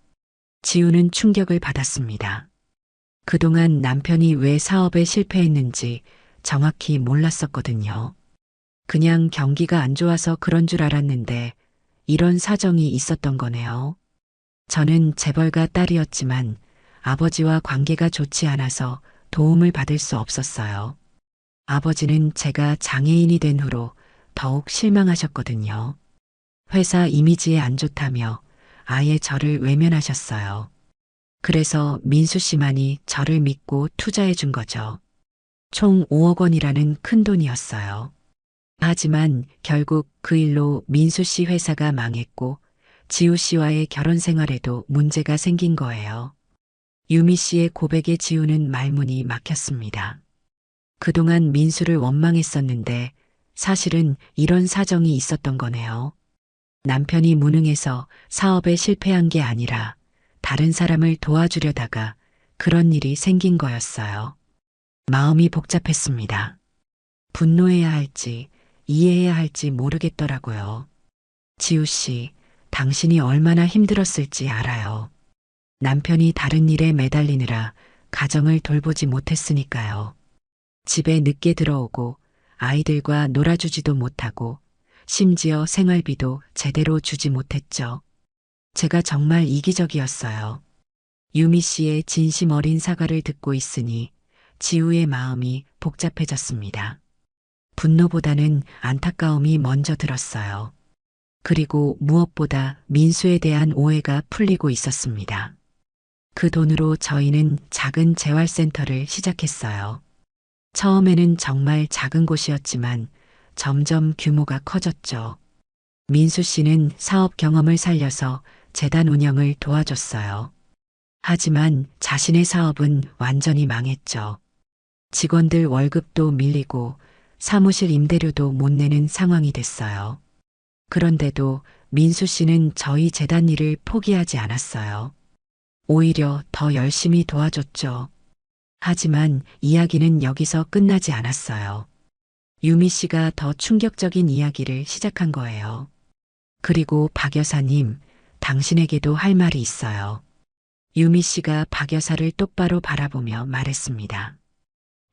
지우는 충격을 받았습니다. 그동안 남편이 왜 사업에 실패했는지 정확히 몰랐었거든요. 그냥 경기가 안 좋아서 그런 줄 알았는데 이런 사정이 있었던 거네요. 저는 재벌가 딸이었지만 아버지와 관계가 좋지 않아서 도움을 받을 수 없었어요. 아버지는 제가 장애인이 된 후로 더욱 실망하셨거든요. 회사 이미지에 안 좋다며 아예 저를 외면하셨어요. 그래서 민수 씨만이 저를 믿고 투자해 준 거죠. 총 5억 원이라는 큰 돈이었어요. 하지만 결국 그 일로 민수 씨 회사가 망했고 지우 씨와의 결혼 생활에도 문제가 생긴 거예요. 유미 씨의 고백에 지우는 말문이 막혔습니다. 그동안 민수를 원망했었는데 사실은 이런 사정이 있었던 거네요. 남편이 무능해서 사업에 실패한 게 아니라 다른 사람을 도와주려다가 그런 일이 생긴 거였어요. 마음이 복잡했습니다. 분노해야 할지 이해해야 할지 모르겠더라고요. 지우 씨, 당신이 얼마나 힘들었을지 알아요. 남편이 다른 일에 매달리느라 가정을 돌보지 못했으니까요. 집에 늦게 들어오고 아이들과 놀아주지도 못하고 심지어 생활비도 제대로 주지 못했죠. 제가 정말 이기적이었어요. 유미 씨의 진심 어린 사과를 듣고 있으니 지우의 마음이 복잡해졌습니다. 분노보다는 안타까움이 먼저 들었어요. 그리고 무엇보다 민수에 대한 오해가 풀리고 있었습니다. 그 돈으로 저희는 작은 재활센터를 시작했어요. 처음에는 정말 작은 곳이었지만 점점 규모가 커졌죠. 민수 씨는 사업 경험을 살려서 재단 운영을 도와줬어요. 하지만 자신의 사업은 완전히 망했죠. 직원들 월급도 밀리고 사무실 임대료도 못 내는 상황이 됐어요. 그런데도 민수 씨는 저희 재단 일을 포기하지 않았어요. 오히려 더 열심히 도와줬죠. 하지만 이야기는 여기서 끝나지 않았어요. 유미 씨가 더 충격적인 이야기를 시작한 거예요. 그리고 박 여사님, 당신에게도 할 말이 있어요. 유미 씨가 박 여사를 똑바로 바라보며 말했습니다.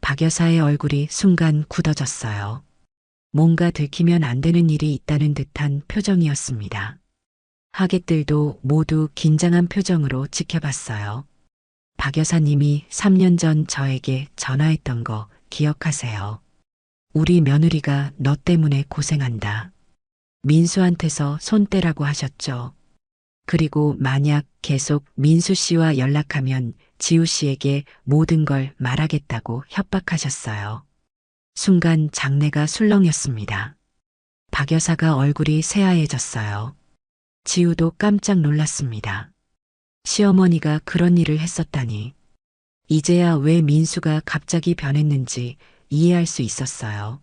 박 여사의 얼굴이 순간 굳어졌어요. 뭔가 들키면 안 되는 일이 있다는 듯한 표정이었습니다. 하객들도 모두 긴장한 표정으로 지켜봤어요. 박 여사님이 3년 전 저에게 전화했던 거 기억하세요? 우리 며느리가 너 때문에 고생한다. 민수한테서 손 떼라고 하셨죠. 그리고 만약 계속 민수 씨와 연락하면 지우 씨에게 모든 걸 말하겠다고 협박하셨어요. 순간 장내가 술렁였습니다. 박 여사가 얼굴이 새하얘졌어요. 지우도 깜짝 놀랐습니다. 시어머니가 그런 일을 했었다니. 이제야 왜 민수가 갑자기 변했는지 이해할 수 있었어요.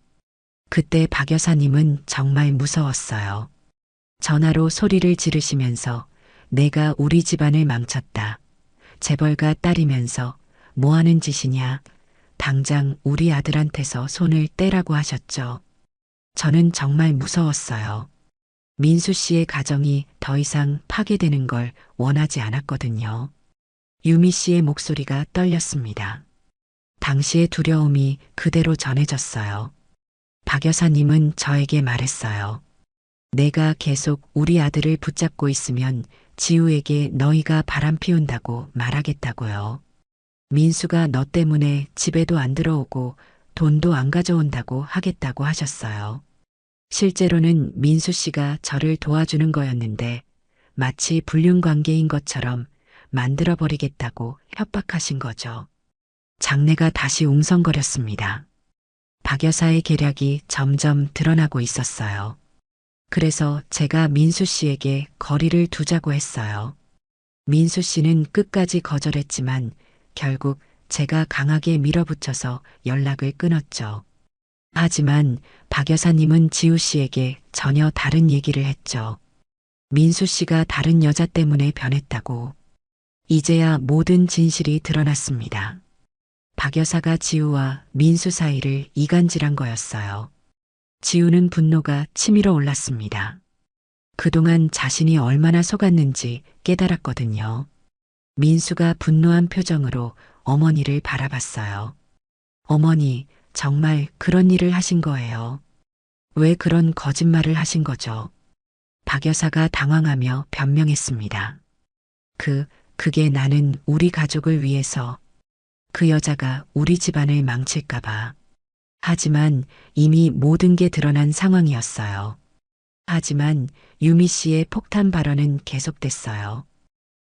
그때 박 여사님은 정말 무서웠어요. 전화로 소리를 지르시면서 내가 우리 집안을 망쳤다. 재벌가 딸이면서 뭐 하는 짓이냐. 당장 우리 아들한테서 손을 떼라고 하셨죠. 저는 정말 무서웠어요. 민수 씨의 가정이 더 이상 파괴되는 걸 원하지 않았거든요. 유미 씨의 목소리가 떨렸습니다. 당시의 두려움이 그대로 전해졌어요. 박 여사님은 저에게 말했어요. 내가 계속 우리 아들을 붙잡고 있으면 지우에게 너희가 바람 피운다고 말하겠다고요. 민수가 너 때문에 집에도 안 들어오고 돈도 안 가져온다고 하겠다고 하셨어요. 실제로는 민수 씨가 저를 도와주는 거였는데 마치 불륜 관계인 것처럼 만들어버리겠다고 협박하신 거죠. 장내가 다시 웅성거렸습니다. 박 여사의 계략이 점점 드러나고 있었어요. 그래서 제가 민수 씨에게 거리를 두자고 했어요. 민수 씨는 끝까지 거절했지만 결국 제가 강하게 밀어붙여서 연락을 끊었죠. 하지만 박 여사님은 지우 씨에게 전혀 다른 얘기를 했죠. 민수 씨가 다른 여자 때문에 변했다고. 이제야 모든 진실이 드러났습니다. 박 여사가 지우와 민수 사이를 이간질한 거였어요. 지우는 분노가 치밀어 올랐습니다. 그동안 자신이 얼마나 속았는지 깨달았거든요. 민수가 분노한 표정으로 어머니를 바라봤어요. 어머니, 정말 그런 일을 하신 거예요. 왜 그런 거짓말을 하신 거죠? 박 여사가 당황하며 변명했습니다. 그게 나는 우리 가족을 위해서 그 여자가 우리 집안을 망칠까봐. 하지만 이미 모든 게 드러난 상황이었어요. 하지만 유미 씨의 폭탄 발언은 계속됐어요.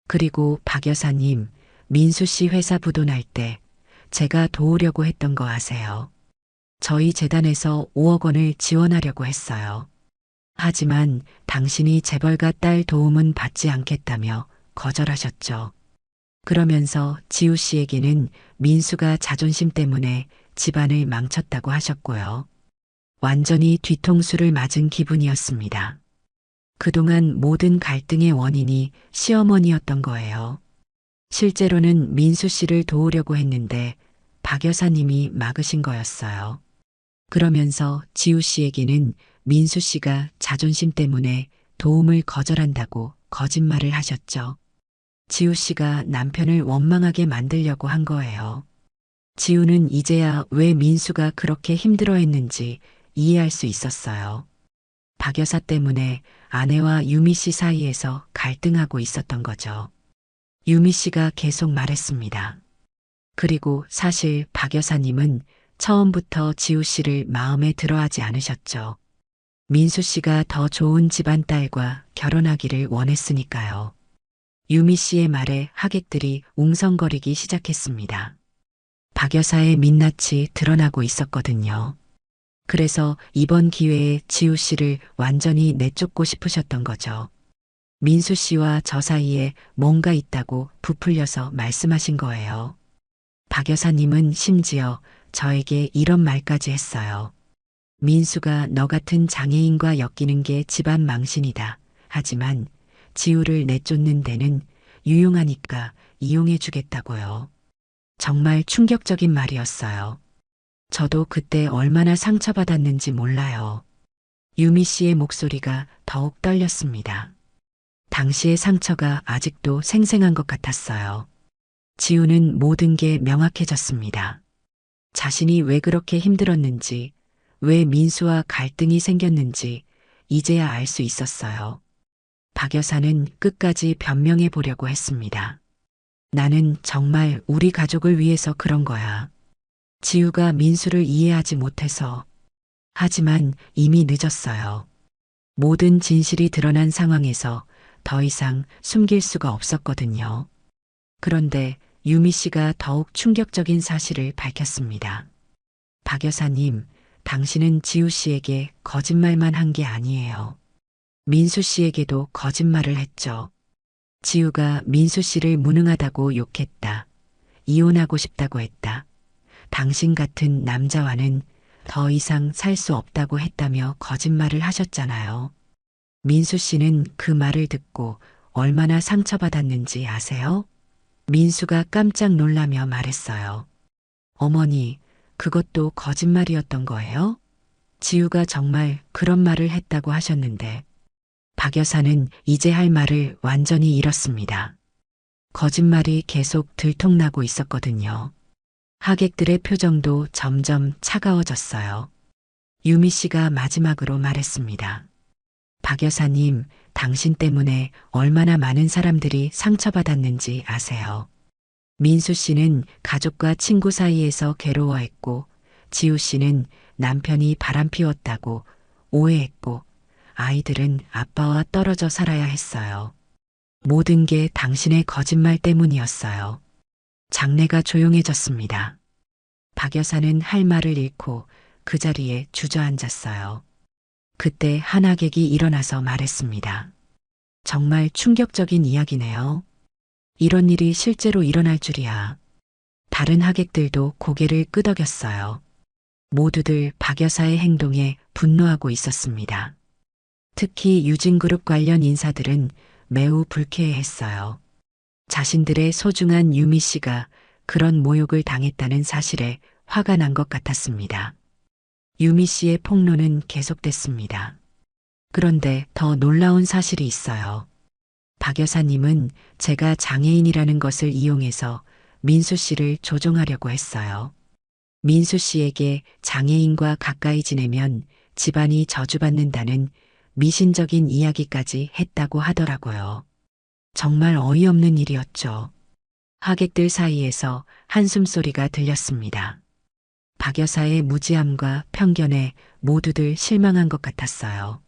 그리고 박 여사님, 민수 씨 회사 부도날 때 제가 도우려고 했던 거 아세요? 저희 재단에서 5억 원을 지원하려고 했어요. 하지만 당신이 재벌가 딸 도움은 받지 않겠다며 거절하셨죠. 그러면서 지우 씨에게는 민수가 자존심 때문에 집안을 망쳤다고 하셨고요. 완전히 뒤통수를 맞은 기분이었습니다. 그동안 모든 갈등의 원인이 시어머니였던 거예요. 실제로는 민수 씨를 도우려고 했는데 박 여사님이 막으신 거였어요. 그러면서 지우 씨에게는 민수 씨가 자존심 때문에 도움을 거절한다고 거짓말을 하셨죠. 지우 씨가 남편을 원망하게 만들려고 한 거예요. 지우는 이제야 왜 민수가 그렇게 힘들어했는지 이해할 수 있었어요. 박 여사 때문에 아내와 유미 씨 사이에서 갈등하고 있었던 거죠. 유미 씨가 계속 말했습니다. 그리고 사실 박 여사님은 처음부터 지우 씨를 마음에 들어하지 않으셨죠. 민수 씨가 더 좋은 집안 딸과 결혼하기를 원했으니까요. 유미 씨의 말에 하객들이 웅성거리기 시작했습니다. 박 여사의 민낯이 드러나고 있었거든요. 그래서 이번 기회에 지우 씨를 완전히 내쫓고 싶으셨던 거죠. 민수 씨와 저 사이에 뭔가 있다고 부풀려서 말씀하신 거예요. 박 여사님은 심지어 저에게 이런 말까지 했어요. 민수가 너 같은 장애인과 엮이는 게 집안 망신이다. 하지만 지우를 내쫓는 데는 유용하니까 이용해 주겠다고요. 정말 충격적인 말이었어요. 저도 그때 얼마나 상처받았는지 몰라요. 유미 씨의 목소리가 더욱 떨렸습니다. 당시의 상처가 아직도 생생한 것 같았어요. 지우는 모든 게 명확해졌습니다. 자신이 왜 그렇게 힘들었는지, 왜 민수와 갈등이 생겼는지 이제야 알 수 있었어요. 박 여사는 끝까지 변명해 보려고 했습니다. 나는 정말 우리 가족을 위해서 그런 거야. 지우가 민수를 이해하지 못해서. 하지만 이미 늦었어요. 모든 진실이 드러난 상황에서 더 이상 숨길 수가 없었거든요. 그런데 유미 씨가 더욱 충격적인 사실을 밝혔습니다. 박 여사님, 당신은 지우 씨에게 거짓말만 한 게 아니에요. 민수 씨에게도 거짓말을 했죠. 지우가 민수 씨를 무능하다고 욕했다. 이혼하고 싶다고 했다. 당신 같은 남자와는 더 이상 살 수 없다고 했다며 거짓말을 하셨잖아요. 민수 씨는 그 말을 듣고 얼마나 상처받았는지 아세요? 민수가 깜짝 놀라며 말했어요. 어머니, 그것도 거짓말이었던 거예요? 지우가 정말 그런 말을 했다고 하셨는데. 박 여사는 이제 할 말을 완전히 잃었습니다. 거짓말이 계속 들통나고 있었거든요. 하객들의 표정도 점점 차가워졌어요. 유미 씨가 마지막으로 말했습니다. 박 여사님, 당신 때문에 얼마나 많은 사람들이 상처받았는지 아세요? 민수 씨는 가족과 친구 사이에서 괴로워했고, 지우 씨는 남편이 바람피웠다고 오해했고, 아이들은 아빠와 떨어져 살아야 했어요. 모든 게 당신의 거짓말 때문이었어요. 장내가 조용해졌습니다. 박 여사는 할 말을 잃고 그 자리에 주저앉았어요. 그때 한 하객이 일어나서 말했습니다. 정말 충격적인 이야기네요. 이런 일이 실제로 일어날 줄이야. 다른 하객들도 고개를 끄덕였어요. 모두들 박 여사의 행동에 분노하고 있었습니다. 특히 유진그룹 관련 인사들은 매우 불쾌해했어요. 자신들의 소중한 유미 씨가 그런 모욕을 당했다는 사실에 화가 난 것 같았습니다. 유미 씨의 폭로는 계속됐습니다. 그런데 더 놀라운 사실이 있어요. 박 여사님은 제가 장애인이라는 것을 이용해서 민수 씨를 조종하려고 했어요. 민수 씨에게 장애인과 가까이 지내면 집안이 저주받는다는 미신적인 이야기까지 했다고 하더라고요. 정말 어이없는 일이었죠. 하객들 사이에서 한숨소리가 들렸습니다. 박 여사의 무지함과 편견에 모두들 실망한 것 같았어요.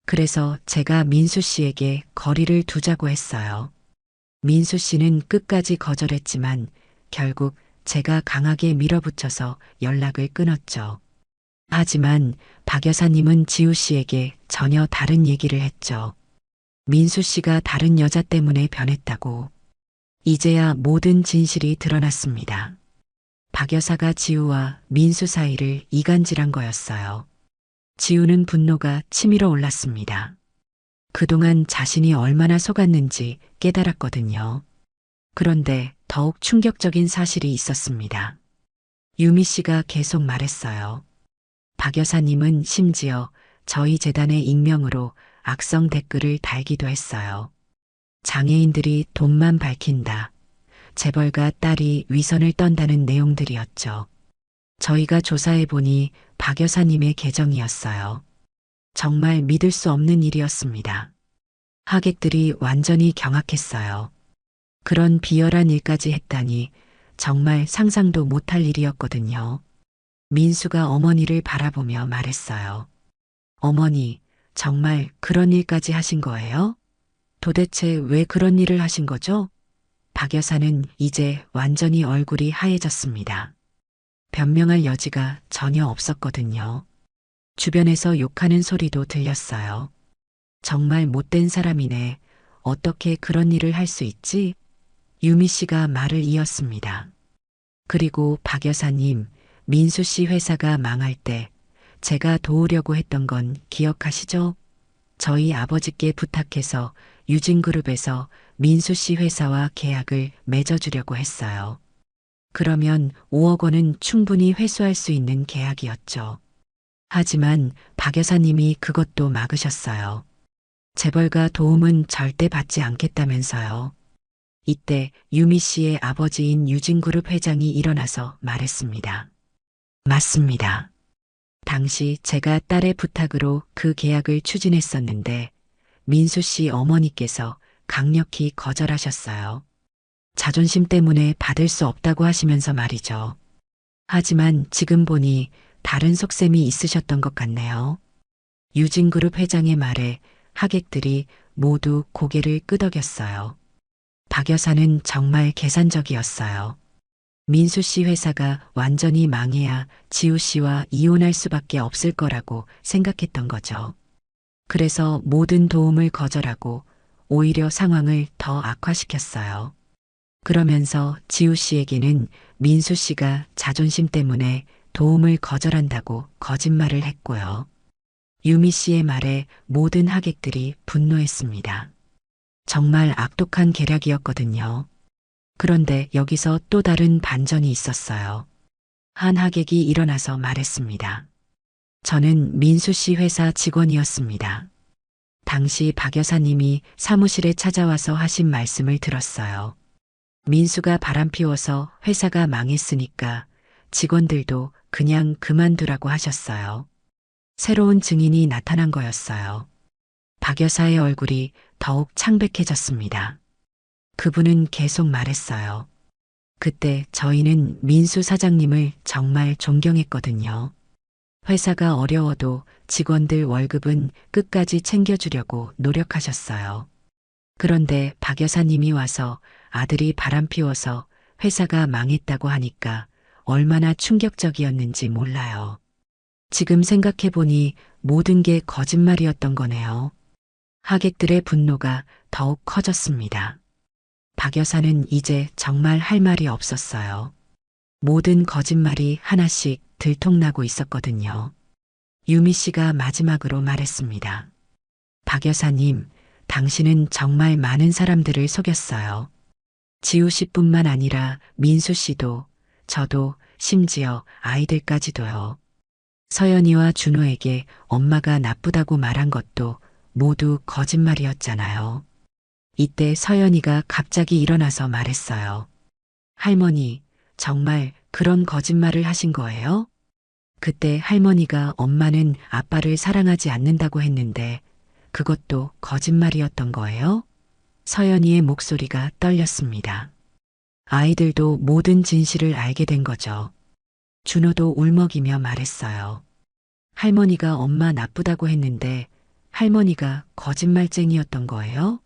그래서 제가 민수 씨에게 거리를 두자고 했어요. 민수 씨는 끝까지 거절했지만 결국 제가 강하게 밀어붙여서 연락을 끊었죠. 하지만 박 여사님은 지우 씨에게 전혀 다른 얘기를 했죠. 민수 씨가 다른 여자 때문에 변했다고. 이제야 모든 진실이 드러났습니다. 박 여사가 지우와 민수 사이를 이간질한 거였어요. 지우는 분노가 치밀어 올랐습니다. 그동안 자신이 얼마나 속았는지 깨달았거든요. 그런데 더욱 충격적인 사실이 있었습니다. 유미 씨가 계속 말했어요. 박 여사님은 심지어 저희 재단의 익명으로 악성 댓글을 달기도 했어요. 장애인들이 돈만 밝힌다. 재벌가 딸이 위선을 떤다는 내용들이었죠. 저희가 조사해보니 박 여사님의 계정이었어요. 정말 믿을 수 없는 일이었습니다. 하객들이 완전히 경악했어요. 그런 비열한 일까지 했다니 정말 상상도 못할 일이었거든요. 민수가 어머니를 바라보며 말했어요. 어머니, 정말 그런 일까지 하신 거예요? 도대체 왜 그런 일을 하신 거죠? 박 여사는 이제 완전히 얼굴이 하얘졌습니다. 변명할 여지가 전혀 없었거든요. 주변에서 욕하는 소리도 들렸어요. 정말 못된 사람이네. 어떻게 그런 일을 할 수 있지? 유미 씨가 말을 이었습니다. 그리고 박 여사님, 민수 씨 회사가 망할 때 제가 도우려고 했던 건 기억하시죠? 저희 아버지께 부탁해서 유진그룹에서 민수 씨 회사와 계약을 맺어주려고 했어요. 그러면 5억 원은 충분히 회수할 수 있는 계약이었죠. 하지만 박 여사님이 그것도 막으셨어요. 재벌가 도움은 절대 받지 않겠다면서요. 이때 유미 씨의 아버지인 유진그룹 회장이 일어나서 말했습니다. 맞습니다. 당시 제가 딸의 부탁으로 그 계약을 추진했었는데 민수 씨 어머니께서 강력히 거절하셨어요. 자존심 때문에 받을 수 없다고 하시면서 말이죠. 하지만 지금 보니 다른 속셈이 있으셨던 것 같네요. 유진그룹 회장의 말에 하객들이 모두 고개를 끄덕였어요. 박 여사는 정말 계산적이었어요. 민수 씨 회사가 완전히 망해야 지우 씨와 이혼할 수밖에 없을 거라고 생각했던 거죠. 그래서 모든 도움을 거절하고 오히려 상황을 더 악화시켰어요. 그러면서 지우 씨에게는 민수 씨가 자존심 때문에 도움을 거절한다고 거짓말을 했고요. 유미 씨의 말에 모든 하객들이 분노했습니다. 정말 악독한 계략이었거든요. 그런데 여기서 또 다른 반전이 있었어요. 한 하객이 일어나서 말했습니다. 저는 민수 씨 회사 직원이었습니다. 당시 박 여사님이 사무실에 찾아와서 하신 말씀을 들었어요. 민수가 바람피워서 회사가 망했으니까 직원들도 그냥 그만두라고 하셨어요. 새로운 증인이 나타난 거였어요. 박 여사의 얼굴이 더욱 창백해졌습니다. 그분은 계속 말했어요. 그때 저희는 민수 사장님을 정말 존경했거든요. 회사가 어려워도 직원들 월급은 끝까지 챙겨주려고 노력하셨어요. 그런데 박 여사님이 와서 아들이 바람피워서 회사가 망했다고 하니까 얼마나 충격적이었는지 몰라요. 지금 생각해보니 모든 게 거짓말이었던 거네요. 하객들의 분노가 더욱 커졌습니다. 박 여사는 이제 정말 할 말이 없었어요. 모든 거짓말이 하나씩 들통나고 있었거든요. 유미 씨가 마지막으로 말했습니다. 박 여사님, 당신은 정말 많은 사람들을 속였어요. 지우 씨뿐만 아니라 민수 씨도, 저도, 심지어 아이들까지도요. 서연이와 준호에게 엄마가 나쁘다고 말한 것도 모두 거짓말이었잖아요. 이때 서연이가 갑자기 일어나서 말했어요. 할머니, 정말 그런 거짓말을 하신 거예요? 그때 할머니가 엄마는 아빠를 사랑하지 않는다고 했는데 그것도 거짓말이었던 거예요? 서연이의 목소리가 떨렸습니다. 아이들도 모든 진실을 알게 된 거죠. 준호도 울먹이며 말했어요. 할머니가 엄마 나쁘다고 했는데 할머니가 거짓말쟁이였던 거예요?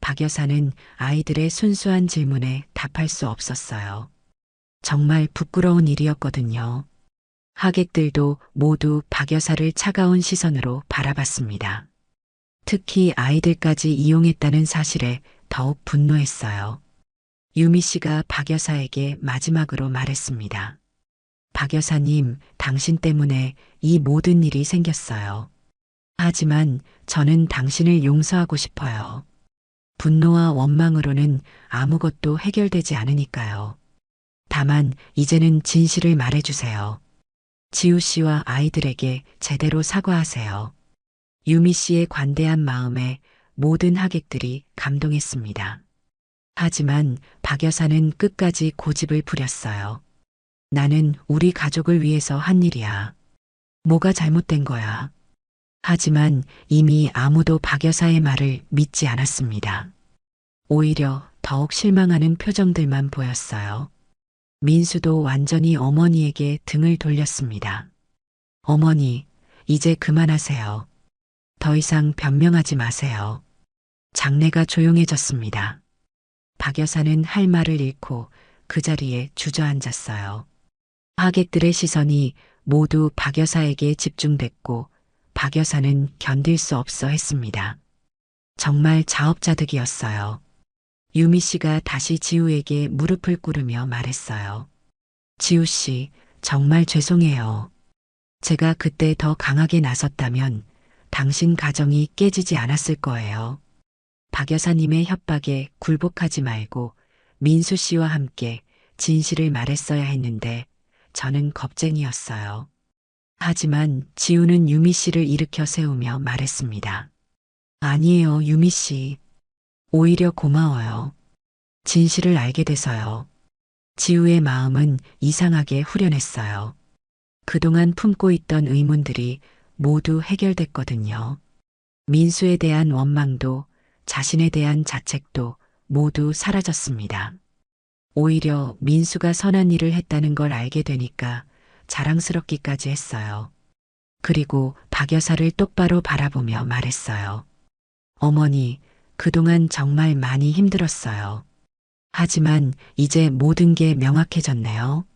박 여사는 아이들의 순수한 질문에 답할 수 없었어요. 정말 부끄러운 일이었거든요. 하객들도 모두 박 여사를 차가운 시선으로 바라봤습니다. 특히 아이들까지 이용했다는 사실에 더욱 분노했어요. 유미 씨가 박 여사에게 마지막으로 말했습니다. 박 여사님, 당신 때문에 이 모든 일이 생겼어요. 하지만 저는 당신을 용서하고 싶어요. 분노와 원망으로는 아무것도 해결되지 않으니까요. 다만 이제는 진실을 말해주세요. 지우 씨와 아이들에게 제대로 사과하세요. 유미 씨의 관대한 마음에 모든 하객들이 감동했습니다. 하지만 박 여사는 끝까지 고집을 부렸어요. 나는 우리 가족을 위해서 한 일이야. 뭐가 잘못된 거야? 하지만 이미 아무도 박 여사의 말을 믿지 않았습니다. 오히려 더욱 실망하는 표정들만 보였어요. 민수도 완전히 어머니에게 등을 돌렸습니다. 어머니, 이제 그만하세요. 더 이상 변명하지 마세요. 장내가 조용해졌습니다. 박 여사는 할 말을 잃고 그 자리에 주저앉았어요. 하객들의 시선이 모두 박 여사에게 집중됐고 박 여사는 견딜 수 없어 했습니다. 정말 자업자득이었어요. 유미 씨가 다시 지우에게 무릎을 꿇으며 말했어요. 지우 씨, 정말 죄송해요. 제가 그때 더 강하게 나섰다면 당신 가정이 깨지지 않았을 거예요. 박 여사님의 협박에 굴복하지 말고 민수 씨와 함께 진실을 말했어야 했는데 저는 겁쟁이였어요. 하지만 지우는 유미 씨를 일으켜 세우며 말했습니다. 아니에요, 유미 씨. 오히려 고마워요. 진실을 알게 돼서요. 지우의 마음은 이상하게 후련했어요. 그동안 품고 있던 의문들이 모두 해결됐거든요. 민수에 대한 원망도 자신에 대한 자책도 모두 사라졌습니다. 오히려 민수가 선한 일을 했다는 걸 알게 되니까 자랑스럽기까지 했어요. 그리고 박 여사를 똑바로 바라보며 말했어요. 어머니, 그동안 정말 많이 힘들었어요. 하지만 이제 모든 게 명확해졌네요.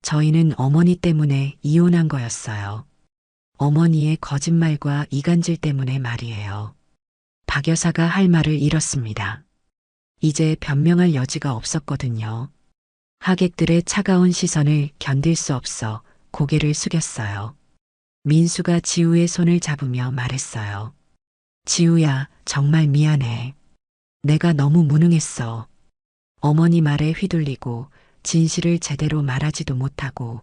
저희는 어머니 때문에 이혼한 거였어요. 어머니의 거짓말과 이간질 때문에 말이에요. 박 여사가 할 말을 잃었습니다. 이제 변명할 여지가 없었거든요. 하객들의 차가운 시선을 견딜 수 없어 고개를 숙였어요. 민수가 지우의 손을 잡으며 말했어요. 지우야, 정말 미안해. 내가 너무 무능했어. 어머니 말에 휘둘리고 진실을 제대로 말하지도 못하고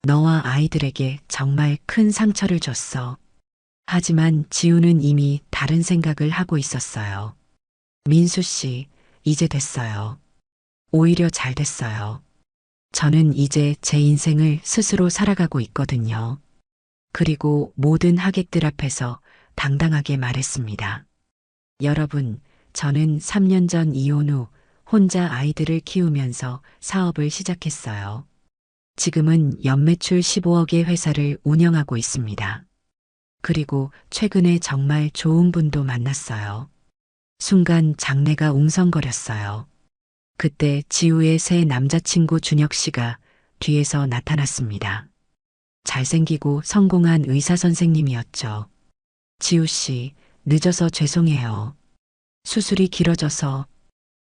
너와 아이들에게 정말 큰 상처를 줬어. 하지만 지우는 이미 다른 생각을 하고 있었어요. 민수 씨, 이제 됐어요. 오히려 잘 됐어요. 저는 이제 제 인생을 스스로 살아가고 있거든요. 그리고 모든 하객들 앞에서 당당하게 말했습니다. 여러분, 저는 3년 전 이혼 후 혼자 아이들을 키우면서 사업을 시작했어요. 지금은 연매출 15억의 회사를 운영하고 있습니다. 그리고 최근에 정말 좋은 분도 만났어요. 순간 장내가 웅성거렸어요. 그때 지우의 새 남자친구 준혁 씨가 뒤에서 나타났습니다. 잘생기고 성공한 의사 선생님이었죠. 지우 씨, 늦어서 죄송해요. 수술이 길어져서.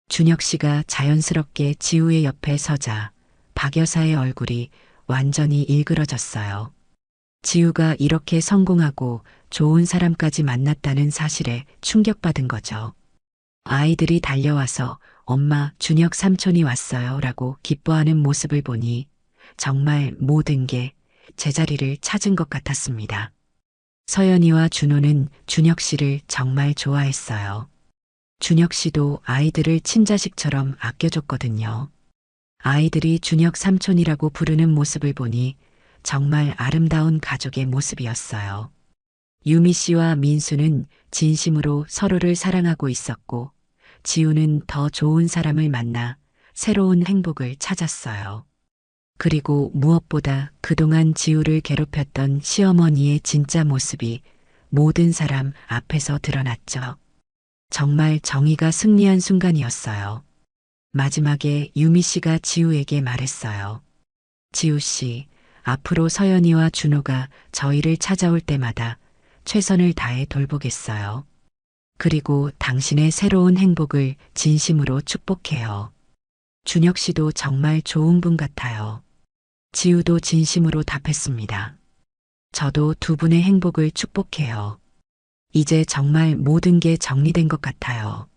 준혁 씨가 자연스럽게 지우의 옆에 서자 박 여사의 얼굴이 완전히 일그러졌어요. 지우가 이렇게 성공하고 좋은 사람까지 만났다는 사실에 충격받은 거죠. 아이들이 달려와서 엄마, 준혁 삼촌이 왔어요 라고 기뻐하는 모습을 보니 정말 모든 게 제자리를 찾은 것 같았습니다. 서연이와 준호는 준혁 씨를 정말 좋아했어요. 준혁 씨도 아이들을 친자식처럼 아껴줬거든요. 아이들이 준혁 삼촌이라고 부르는 모습을 보니 정말 아름다운 가족의 모습이었어요. 유미 씨와 민수는 진심으로 서로를 사랑하고 있었고, 지우는 더 좋은 사람을 만나 새로운 행복을 찾았어요. 그리고 무엇보다 그동안 지우를 괴롭혔던 시어머니의 진짜 모습이 모든 사람 앞에서 드러났죠. 정말 정의가 승리한 순간이었어요. 마지막에 유미 씨가 지우에게 말했어요. 지우 씨, 앞으로 서연이와 준호가 저희를 찾아올 때마다 최선을 다해 돌보겠어요. 그리고 당신의 새로운 행복을 진심으로 축복해요. 준혁 씨도 정말 좋은 분 같아요. 지우도 진심으로 답했습니다. 저도 두 분의 행복을 축복해요. 이제 정말 모든 게 정리된 것 같아요.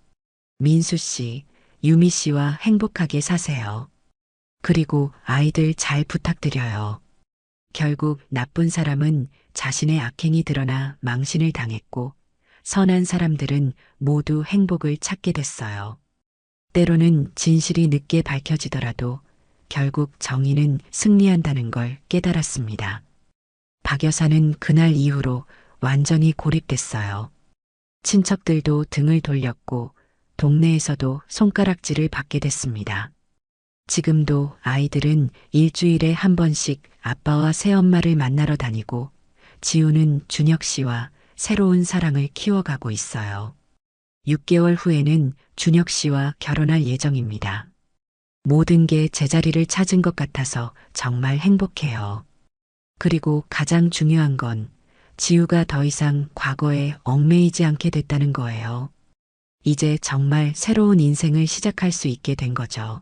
민수 씨, 유미 씨와 행복하게 사세요. 그리고 아이들 잘 부탁드려요. 결국 나쁜 사람은 자신의 악행이 드러나 망신을 당했고, 선한 사람들은 모두 행복을 찾게 됐어요. 때로는 진실이 늦게 밝혀지더라도 결국 정의는 승리한다는 걸 깨달았습니다. 박 여사는 그날 이후로 완전히 고립됐어요. 친척들도 등을 돌렸고 동네에서도 손가락질을 받게 됐습니다. 지금도 아이들은 일주일에 한 번씩 아빠와 새엄마를 만나러 다니고 지우는 준혁 씨와 새로운 사랑을 키워가고 있어요. 6개월 후에는 준혁 씨와 결혼할 예정입니다. 모든 게 제자리를 찾은 것 같아서 정말 행복해요. 그리고 가장 중요한 건 지우가 더 이상 과거에 얽매이지 않게 됐다는 거예요. 이제 정말 새로운 인생을 시작할 수 있게 된 거죠.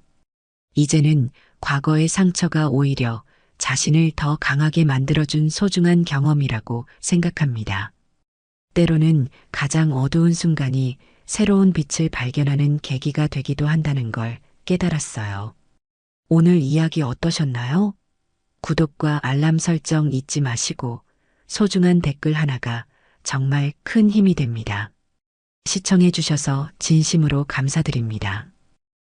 이제는 과거의 상처가 오히려 자신을 더 강하게 만들어준 소중한 경험이라고 생각합니다. 때로는 가장 어두운 순간이 새로운 빛을 발견하는 계기가 되기도 한다는 걸 깨달았어요. 오늘 이야기 어떠셨나요? 구독과 알람 설정 잊지 마시고 소중한 댓글 하나가 정말 큰 힘이 됩니다. 시청해 주셔서 진심으로 감사드립니다.